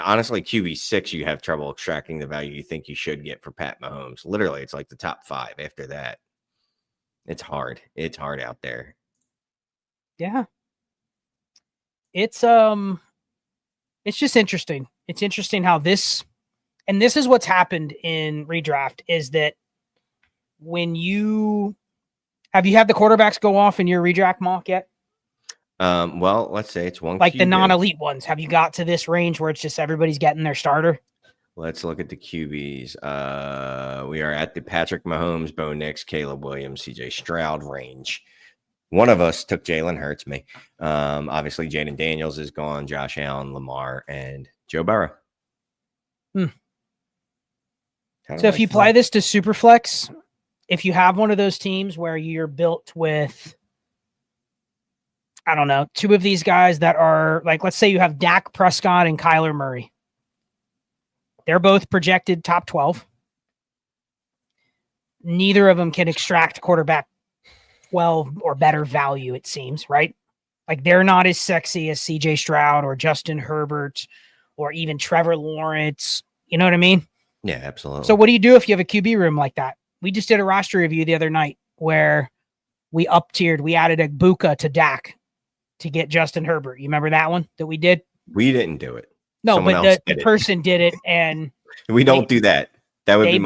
Honestly, QB 6, you have trouble extracting the value you think you should get for Pat Mahomes. Literally, it's like the top 5 after that. It's hard. It's hard out there. Yeah. It's just interesting. It's interesting how this is what's happened in redraft, is that when have you had the quarterbacks go off in your redraft mock yet? Well, let's say it's one like QB. The non-elite ones. Have you got to this range where it's just everybody's getting their starter? Let's look at the QBs. We are at the Patrick Mahomes, Bo Nix, Caleb Williams, CJ Stroud range. One of us took Jalen Hurts, me. Obviously, Jaden Daniels is gone, Josh Allen, Lamar, and Joe Burrow. So if you apply this to Superflex, if you have one of those teams where you're built with, I don't know, 2 of these guys that are like, let's say you have Dak Prescott and Kyler Murray. They're both projected top 12. neither of them can extract quarterback 12 or better value, it seems, right? Like they're not as sexy as CJ Stroud or Justin Herbert or even Trevor Lawrence. You know what I mean? Yeah, absolutely. So what do you do if you have a QB room like that? We just did a roster review the other night where we up-tiered. We added a Buka to Dak to get Justin Herbert. You remember that one that we did? We didn't do it. No, Someone but else the did it. person did it, and we don't do that. That would be they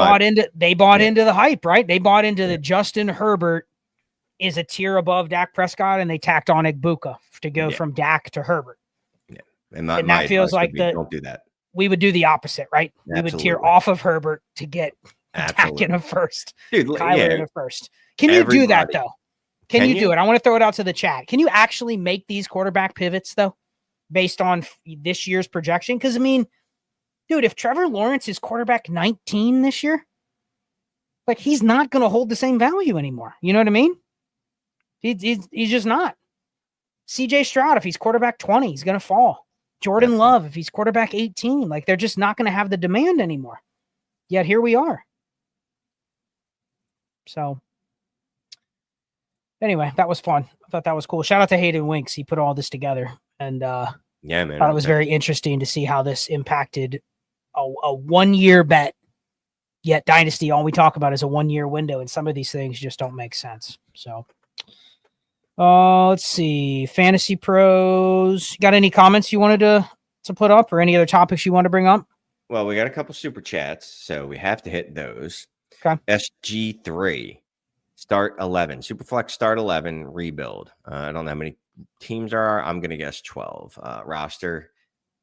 bought into the hype, right? They bought into the Justin Herbert is a tier above Dak Prescott, and they tacked on Buka to go from Dak to Herbert. Yeah, and that feels like don't do that. We would do the opposite, right? Absolutely. We would tier off of Herbert to get Dak in a first, dude. Kyler in a first. Can you do that though? Can you do it? I want to throw it out to the chat. Can you actually make these quarterback pivots though, based on this year's projection? Because I mean, dude, if Trevor Lawrence is quarterback 19 this year, like he's not going to hold the same value anymore. You know what I mean? He's just not. CJ Stroud, if he's quarterback 20, he's going to fall. Jordan Love, if he's quarterback 18, like they're just not going to have the demand anymore. Yet here we are. So anyway, that was fun. I thought that was cool. Shout out to Hayden Winks. He put all this together, and yeah, man, thought it was very interesting to see how this impacted a 1-year bet. Yet Dynasty, all we talk about is a 1-year window, and some of these things just don't make sense. So let's see. Fantasy Pros. You got any comments you wanted to put up, or any other topics you want to bring up? Well, we got a couple super chats, so we have to hit those. Okay. SG3 start 11 Superflex start 11 rebuild. I don't know how many teams there are. I'm gonna guess 12. Roster.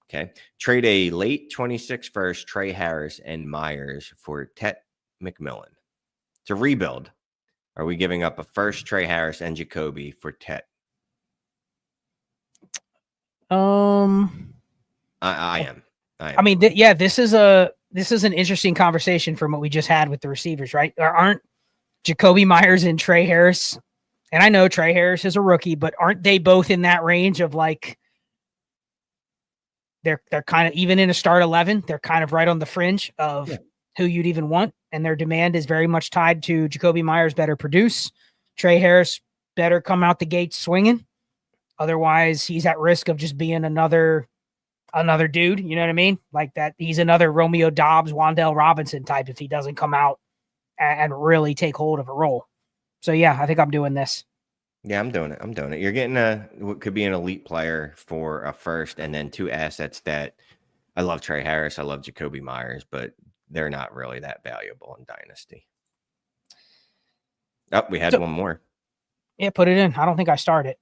Okay. Trade a late 26 first Trey Harris and Myers for Tet McMillan. It's a rebuild. Are we giving up a first Trey Harris and Jacoby for Tet? I am. I mean, this is an interesting conversation from what we just had with the receivers, right? Aren't Jacoby Myers and Trey Harris, and I know Trey Harris is a rookie, but aren't they both in that range of like they're kind of even in a start 11, they're kind of right on the fringe of who you'd even want, and their demand is very much tied to Jacoby Myers better produce, Trey Harris better come out the gate swinging. Otherwise, he's at risk of just being another dude, you know what I mean? Like that, he's another Romeo Dobbs, Wan'Dale Robinson type if he doesn't come out and really take hold of a role. So yeah, I think I'm doing this. Yeah, I'm doing it. You're getting what could be an elite player for a first, and then 2 assets that I love Trey Harris, I love Jacoby Myers, but they're not really that valuable in Dynasty. Oh, we had one more. Yeah, put it in. I don't think I started.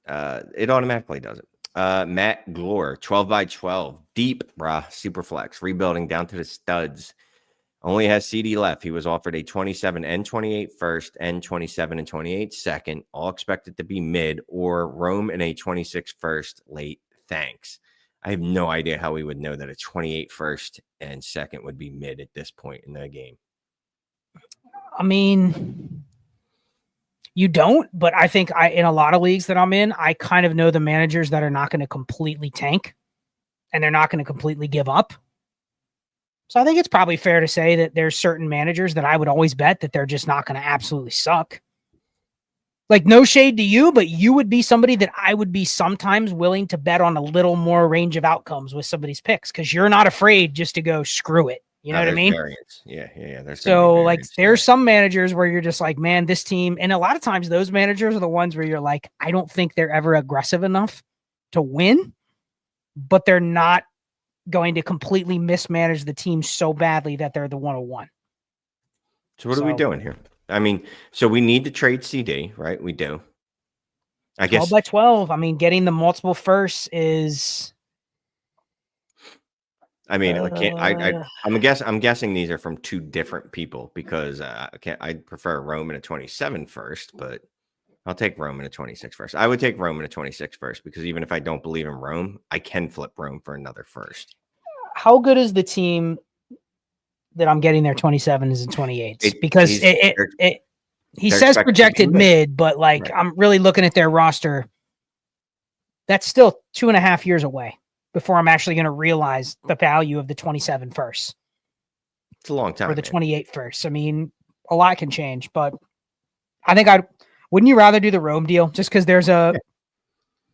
It automatically does it. Matt Glor, 12 by 12, deep, brah, super flex, rebuilding down to the studs. Only has CD left. He was offered a 27 and 28 first and 27 and 28 second, all expected to be mid, or roam in a 26 first late. Thanks. I have no idea how we would know that a 28 first and second would be mid at this point in the game. I mean, you don't, but I think in a lot of leagues that I'm in, I kind of know the managers that are not going to completely tank and they're not going to completely give up. So I think it's probably fair to say that there's certain managers that I would always bet that they're just not going to absolutely suck. Like, no shade to you, but you would be somebody that I would be sometimes willing to bet on a little more range of outcomes with somebody's picks, because you're not afraid just to go screw it. You know what I mean? Variance. Yeah. So like there's some managers where you're just like, man, this team, and a lot of times those managers are the ones where you're like, I don't think they're ever aggressive enough to win, but they're not going to completely mismanage the team so badly that they're the 101. So what are we doing here? I mean, so we need to trade CD, right? We do. I guess 12 by 12. I mean, getting the multiple firsts is. I mean, I'm guessing these are from 2 different people, because I prefer Rome in a 27 first, but I'll take Rome in a 26 first. I would take Rome in a 26 first, because even if I don't believe in Rome, I can flip Rome for another first. How good is the team that I'm getting their 27s and 28s? Because he says projected mid, but like right. I'm really looking at their roster. That's still 2.5 years away before I'm actually going to realize the value of the 27 first. It's a long time. Or the 28 first. I mean, a lot can change, but I think wouldn't you rather do the Rome deal just because there's a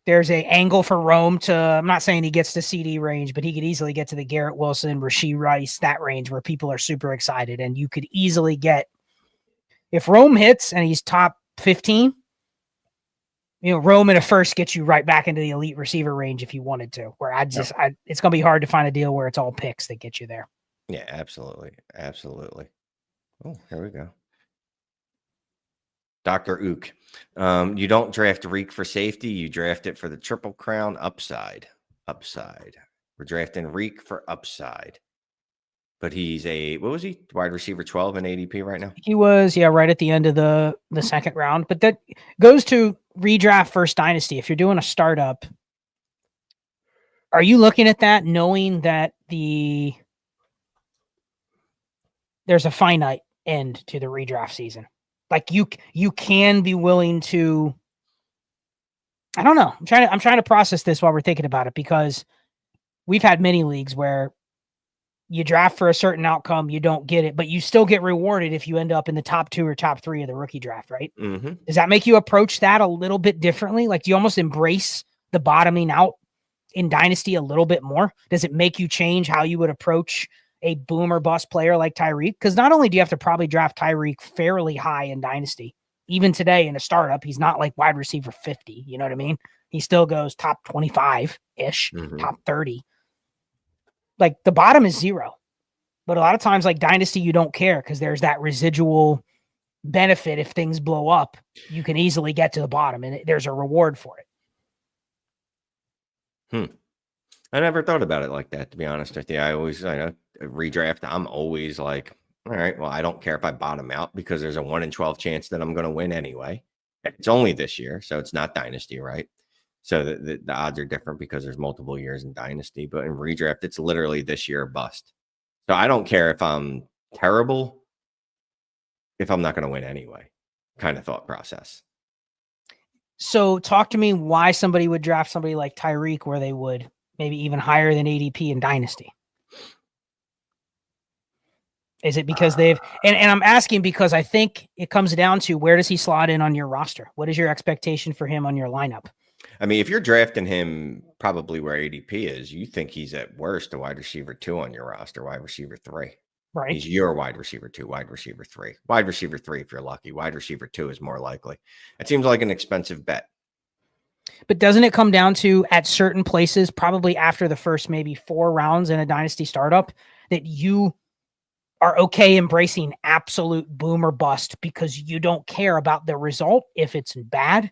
angle for Rome to, I'm not saying he gets to CD range, but he could easily get to the Garrett Wilson, Rashee Rice, that range where people are super excited. And you could easily get, if Rome hits and he's top 15, Rome in a first gets you right back into the elite receiver range if you wanted to, where it's going to be hard to find a deal where it's all picks that get you there. Yeah, absolutely. Absolutely. Oh, here we go. Dr. Ook. You don't draft Reek for safety. You draft it for the Triple Crown upside. We're drafting Reek for upside. But he's what was he? Wide receiver 12 in ADP right now? He was, right at the end of the second round. But that goes to redraft first dynasty. If you're doing a startup, are you looking at that knowing that there's a finite end to the redraft season? Like you can be willing to, I don't know. I'm trying to process this while we're thinking about it, because we've had many leagues where you draft for a certain outcome, you don't get it, but you still get rewarded if you end up in the top 2 or top 3 of the rookie draft, right? Mm-hmm. Does that make you approach that a little bit differently? Like, do you almost embrace the bottoming out in Dynasty a little bit more? Does it make you change how you would approach a boom or bust player like Tyreek? Because not only do you have to probably draft Tyreek fairly high in Dynasty, even today in a startup, he's not like wide receiver 50. You know what I mean? He still goes top 25-ish, top 30. Like the bottom is 0. But a lot of times, like Dynasty, you don't care because there's that residual benefit. If things blow up, you can easily get to the bottom and there's a reward for it. I never thought about it like that, to be honest with you. I know redraft, I'm always like, all right, well, I don't care if I bottom out because there's a 1 in 12 chance that I'm going to win anyway. It's only this year, so it's not Dynasty, right? So the odds are different because there's multiple years in Dynasty, but in redraft, it's literally this year or bust. So I don't care if I'm terrible, if I'm not going to win anyway, kind of thought process. So talk to me why somebody would draft somebody like Tyreek where they would maybe even higher than ADP in Dynasty. Is it because and I'm asking because I think it comes down to where does he slot in on your roster? What is your expectation for him on your lineup? I mean, if you're drafting him probably where ADP is, you think he's at worst a wide receiver 2 on your roster, wide receiver 3. Right. He's your wide receiver 2, wide receiver 3. Wide receiver 3 if you're lucky. Wide receiver 2 is more likely. It seems like an expensive bet. But doesn't it come down to at certain places, probably after the first maybe 4 rounds in a Dynasty startup, that you are okay embracing absolute boom or bust because you don't care about the result if it's bad?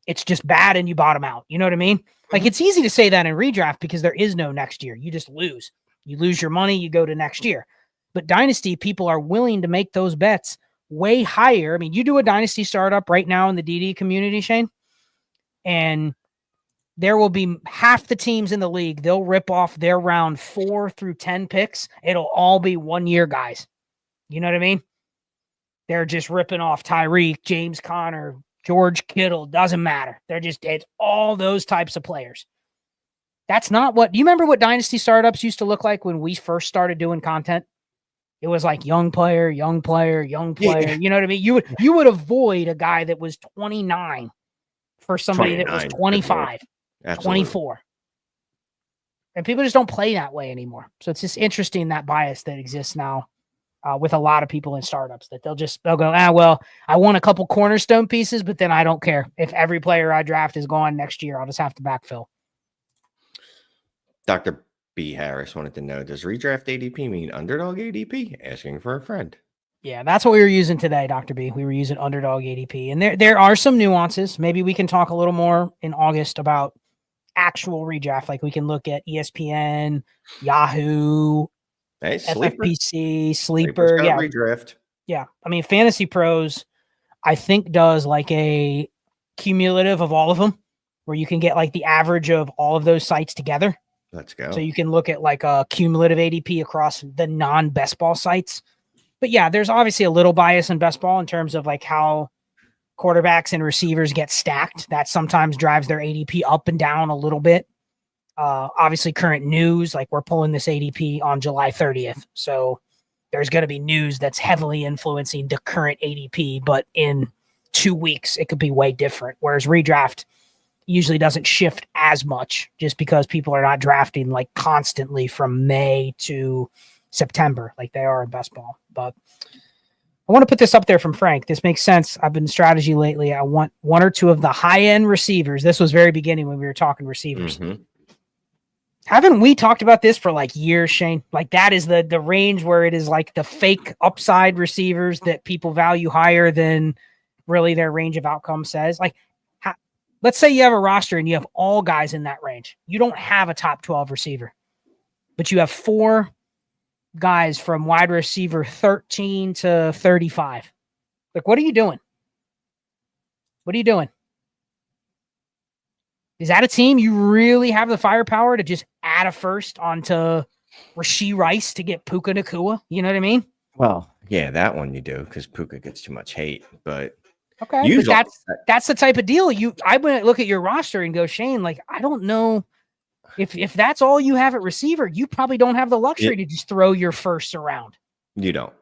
It's just bad and you bottom out. You know what I mean? Like it's easy to say that in redraft because there is no next year. You just lose. You lose your money, you go to next year. But Dynasty, people are willing to make those bets way higher. I mean, you do a Dynasty startup right now in the DD community, Shane, and there will be half the teams in the league. They'll rip off their round 4 through 10 picks. It'll all be 1-year guys. You know what I mean? They're just ripping off Tyreek, James Conner, George Kittle, doesn't matter. It's all those types of players. That's not do you remember what Dynasty startups used to look like when we first started doing content? It was like young player. Yeah. You know what I mean? You would avoid a guy that was 29 for somebody that was 25, 24. And people just don't play that way anymore. So it's just interesting, that bias that exists now. With a lot of people in startups that they'll go, well, I want a couple cornerstone pieces, but then I don't care. If every player I draft is gone next year, I'll just have to backfill. Dr. B. Harris wanted to know, does redraft ADP mean underdog ADP? Asking for a friend. Yeah, that's what we were using today, Dr. B. We were using underdog ADP. And there are some nuances. Maybe we can talk a little more in August about actual redraft. Like we can look at ESPN, Yahoo, Hey, FFPC, Sleeper. Yeah. Redraft. Yeah. I mean, Fantasy Pros, I think, does like a cumulative of all of them where you can get like the average of all of those sites together. Let's go. So you can look at like a cumulative ADP across the non-best ball sites. But yeah, there's obviously a little bias in best ball in terms of like how quarterbacks and receivers get stacked. That sometimes drives their ADP up and down a little bit. Obviously current news, like we're pulling this ADP on July 30th. So there's going to be news that's heavily influencing the current ADP, but in 2 weeks, it could be way different. Whereas redraft usually doesn't shift as much just because people are not drafting like constantly from May to September like they are in best ball. But I want to put this up there from Frank. This makes sense. I've been strategy lately. I want one or two of the high-end receivers. This was very beginning when we were talking receivers. Mm-hmm. Haven't we talked about this for like years, Shane? Like that is the range where it is like the fake upside receivers that people value higher than really their range of outcome says. Like, let's say you have a roster and you have all guys in that range. You don't have a top 12 receiver, but you have 4 guys from wide receiver 13 to 35. Like, what are you doing? What are you doing? Is that a team you really have the firepower to just add a first onto Rashee Rice to get Puka Nacua? You know what I mean? Well, yeah, that one you do because Puka gets too much hate. But okay, usually, but that's the type of deal I would look at your roster and go, Shane, like, I don't know if that's all you have at receiver, you probably don't have the luxury to just throw your firsts around. You don't.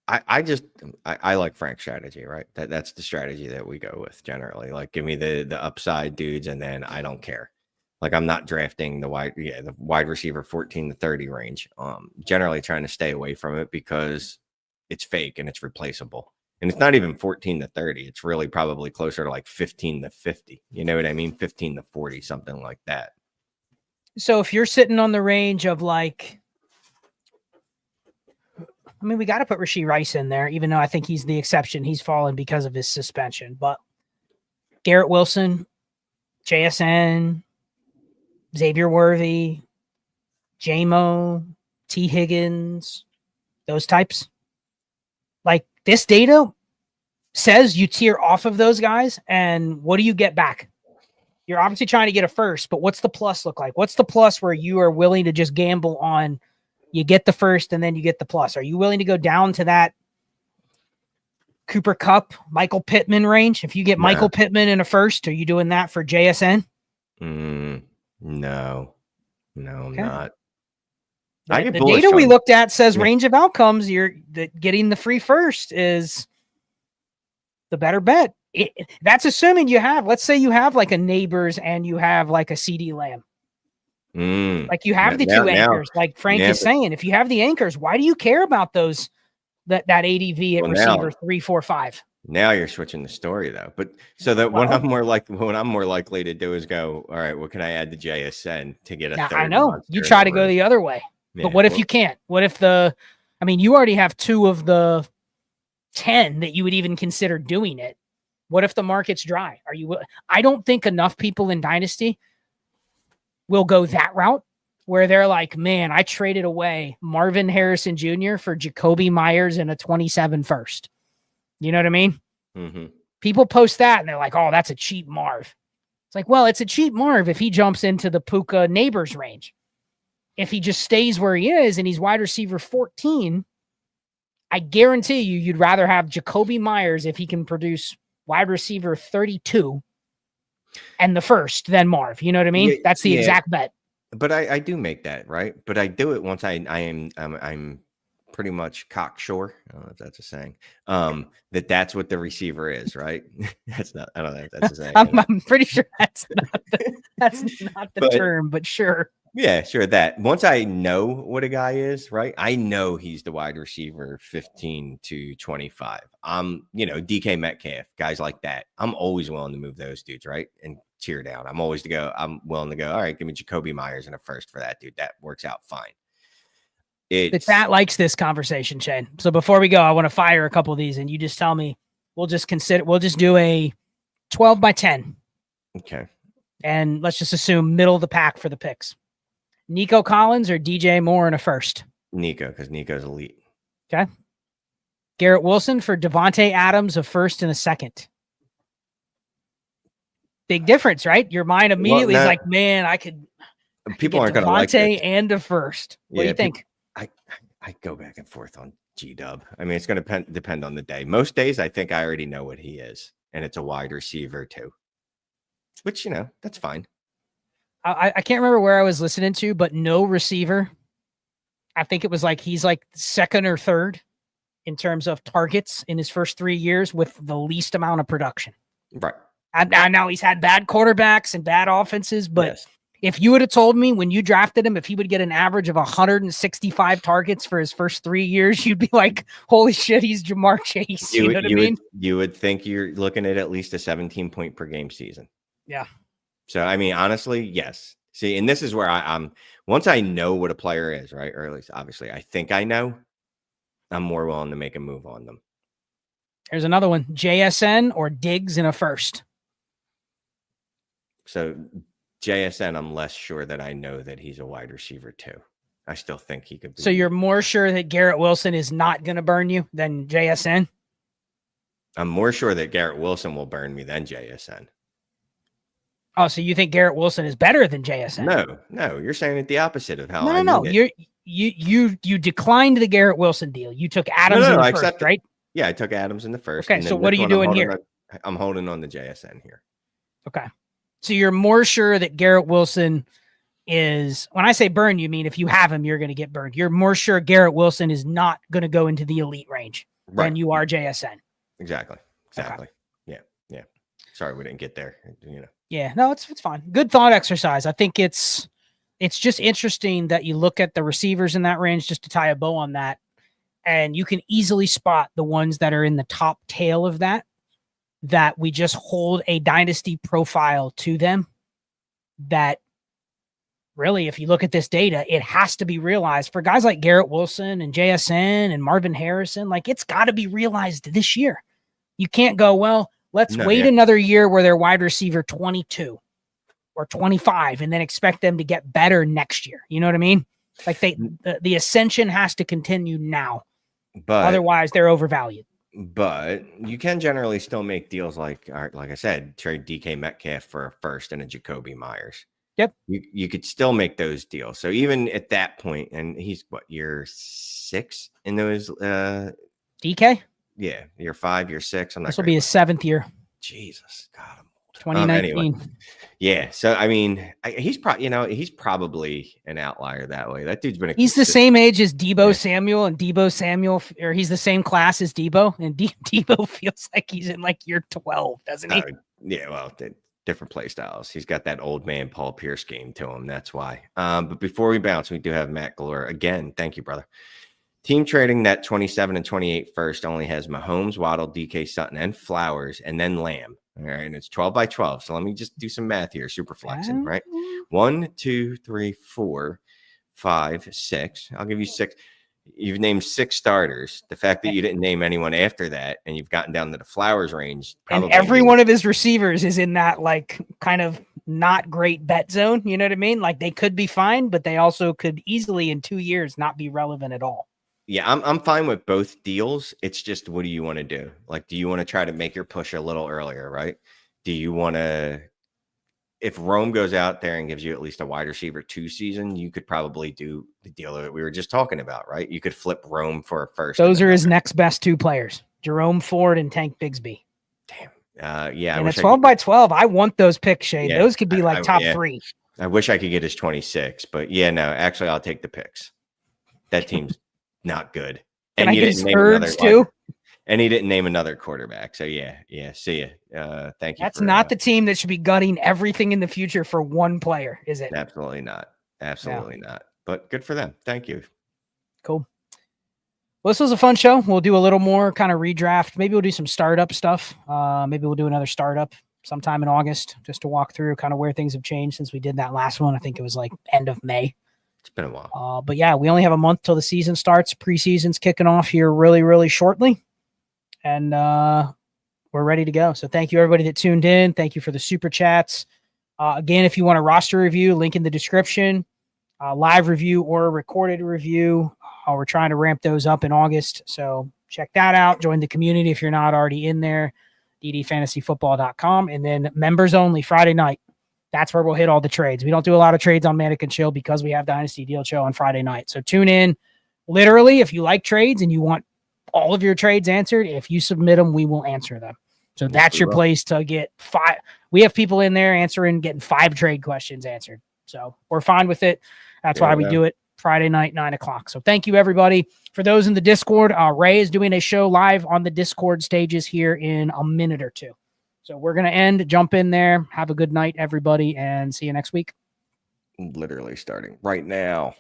I like Frank's strategy, right? That's the strategy that we go with generally. Like, give me the upside dudes, and then I don't care. Like, I'm not drafting the wide receiver 14 to 30 range. Generally trying to stay away from it because it's fake and it's replaceable. And it's not even 14 to 30. It's really probably closer to like 15 to 50. You know what I mean? 15 to 40, something like that. So if you're sitting on the range of like, I mean, we got to put Rashee Rice in there, even though I think he's the exception. He's fallen because of his suspension. But Garrett Wilson, JSN, Xavier Worthy, J-Mo, T. Higgins, those types. Like, this data says you tier off of those guys, and what do you get back? You're obviously trying to get a first, but what's the plus look like? What's the plus where you are willing to just gamble on you get the first and then you get the plus? Are you willing to go down to that Cooper Kupp, Michael Pittman range? If you get Michael Pittman in a first, are you doing that for JSN? No, I'm not. The data we looked at says range of outcomes. Getting the free first is the better bet. That's assuming you have, let's say you have like a Neighbors and you have like a CD Lamb. Like you have the two anchors, like Frank is saying. If you have the anchors, why do you care about those that ADV at receiver 3, 4, 5? Now you're switching the story though. But so that what I'm more likely to do is go, all right, what can I add to JSN to get a third? I know you try to go the other way. Yeah, but what if you can't? What if you already have 2 of the 10 that you would even consider doing it. What if the market's dry? I don't think enough people in Dynasty will go that route where they're like, man, I traded away Marvin Harrison Jr. for Jacoby Myers and a 27 first. You know what I mean? Mm-hmm. People post that and they're like, oh, that's a cheap Marv. It's like, well, it's a cheap Marv if he jumps into the Puka Neighbors range. If he just stays where he is and he's wide receiver 14, I guarantee you'd rather have Jacoby Myers if he can produce wide receiver 32 and the first than Marv. You know what I mean? Yeah, that's the exact bet. But I do make that, right? But I do it once I'm pretty much cocksure. I don't know if that's a saying. That's what the receiver is, right? That's not. I don't know if that's a saying. I'm pretty sure that's not the term, but sure. Yeah, sure. That once I know what a guy is, right? I know he's the wide receiver 15 to 25. DK Metcalf, guys like that. I'm always willing to move those dudes, right? And cheer down. I'm willing to go, all right, give me Jacoby Myers in a first for that dude. That works out fine. Pat likes this conversation, Shane. So before we go, I want to fire a couple of these and you just tell me, we'll just do a 12 by 10. Okay. And let's just assume middle of the pack for the picks. Nico Collins or DJ Moore in a first? Nico, because Nico's elite. Okay. Garrett Wilson for Devontae Adams, a first and a second. Big difference, right? Your mind immediately is like, man, I could. People aren't going to like Devontae and a first. What do you think? I go back and forth on G-Dub. I mean, it's going to depend on the day. Most days, I think I already know what he is, and it's a wide receiver too. Which, that's fine. I can't remember where I was listening to, but no receiver. I think it was like he's like second or third in terms of targets in his first 3 years with the least amount of production. Right. And now he's had bad quarterbacks and bad offenses, but Yes. if you would have told me when you drafted him, if he would get an average of 165 targets for his first 3 years, you'd be like, holy shit, he's Jamar Chase. You know what I mean? You would think you're looking at least a 17-point per game season. Yeah. So, I mean, honestly, yes. See, and this is where I'm once I know what a player is, right? Or at least obviously I think I know, I'm more willing to make a move on them. Here's another one. JSN or Diggs in a first. So JSN, I'm less sure that I know that he's a wide receiver too. I still think he could be. So you're more sure that Garrett Wilson is not going to burn you than JSN? I'm more sure that Garrett Wilson will burn me than JSN. Oh, so you think Garrett Wilson is better than JSN? No, you're saying it the opposite of how No. You declined the Garrett Wilson deal. You took Adams in the first, right? Yeah, I took Adams in the first. Okay, so what are you doing here? I'm holding on the JSN here. Okay. So you're more sure that Garrett Wilson is, when I say burn, you mean if you have him, you're going to get burned. You're more sure Garrett Wilson is not going to go into the elite range than you are JSN. Exactly. Okay. Yeah. Sorry, we didn't get there. Yeah, no, it's fine. Good thought exercise. I think it's just interesting that you look at the receivers in that range, just to tie a bow on that, and you can easily spot the ones that are in the top tail of that we just hold a dynasty profile to them. That really, if you look at this data, it has to be realized for guys like Garrett Wilson and JSN and Marvin Harrison. Like, it's got to be realized this year. You can't go, well, let's wait another year where they're wide receiver 22 or 25 and then expect them to get better next year. You know what I mean? Like the ascension has to continue now. But otherwise they're overvalued. But you can generally still make deals like I said, trade DK Metcalf for a first and a Jacoby Myers. Yep. You could still make those deals. So even at that point, and he's year 6 in those DK? Yeah, year 5, year 6. This will be his 7th year. Jesus, God, I'm old. 2019. Anyway. Yeah, so I mean, he's probably an outlier that way. That dude's been he's the same age as Deebo Samuel, and Deebo Samuel, or he's the same class as Deebo, and Deebo feels like he's in like year 12, doesn't he? Yeah, well, different play styles. He's got that old man Paul Pierce game to him. That's why. But before we bounce, we do have Matt Glor again. Thank you, brother. Team trading that 27 and 28 first only has Mahomes, Waddle, DK Sutton, and Flowers, and then Lamb. All right, and it's 12 by 12. So let me just do some math here. Super flexing, right? 1, 2, 3, 4, 5, 6. I'll give you 6. You've named 6 starters. The fact that you didn't name anyone after that, and you've gotten down to the Flowers range, and every one of his receivers is in that like kind of not great bet zone. You know what I mean? Like they could be fine, but they also could easily in 2 years not be relevant at all. Yeah, I'm fine with both deals. It's just, what do you want to do? Like, do you want to try to make your push a little earlier, right? Do you want to, if Rome goes out there and gives you at least a wide receiver 2 season, you could probably do the deal that we were just talking about, right? You could flip Rome for a first. Those are his next best 2 players, Jerome Ford and Tank Bigsby. Damn. Yeah. And at 12 by 12, I want those picks, Shane. Yeah, those could be like top 3. I wish I could get his 26, but yeah, no, actually I'll take the picks. That team's not good. Can I get his birds too? And he didn't name another quarterback. So yeah. See ya. Thank you. That's not the team that should be gutting everything in the future for one player, is it? Absolutely not. Not. But good for them. Thank you. Cool. Well, this was a fun show. We'll do a little more kind of redraft. Maybe we'll do some startup stuff. Maybe we'll do another startup sometime in August just to walk through kind of where things have changed since we did that last one. I think it was like end of May. It's been a while. But yeah, we only have a month till the season starts. Preseason's kicking off here really, really shortly. And we're ready to go. So thank you, everybody that tuned in. Thank you for the super chats. Again, if you want a roster review, link in the description, live review or a recorded review. We're trying to ramp those up in August. So check that out. Join the community if you're not already in there, ddfantasyfootball.com. And then members only Friday night. That's where we'll hit all the trades. We don't do a lot of trades on Manic and Chill because we have Dynasty Deal Show on Friday night. So tune in. Literally, if you like trades and you want all of your trades answered, if you submit them, we will answer them. So that's your place to get 5. We have people in there getting 5 trade questions answered. So we're fine with it. That's Yeah, why we do it Friday night, 9:00. So thank you, everybody. For those in the Discord, Ray is doing a show live on the Discord stages here in a minute or two. So we're going to jump in there. Have a good night, everybody, and see you next week. Literally starting right now.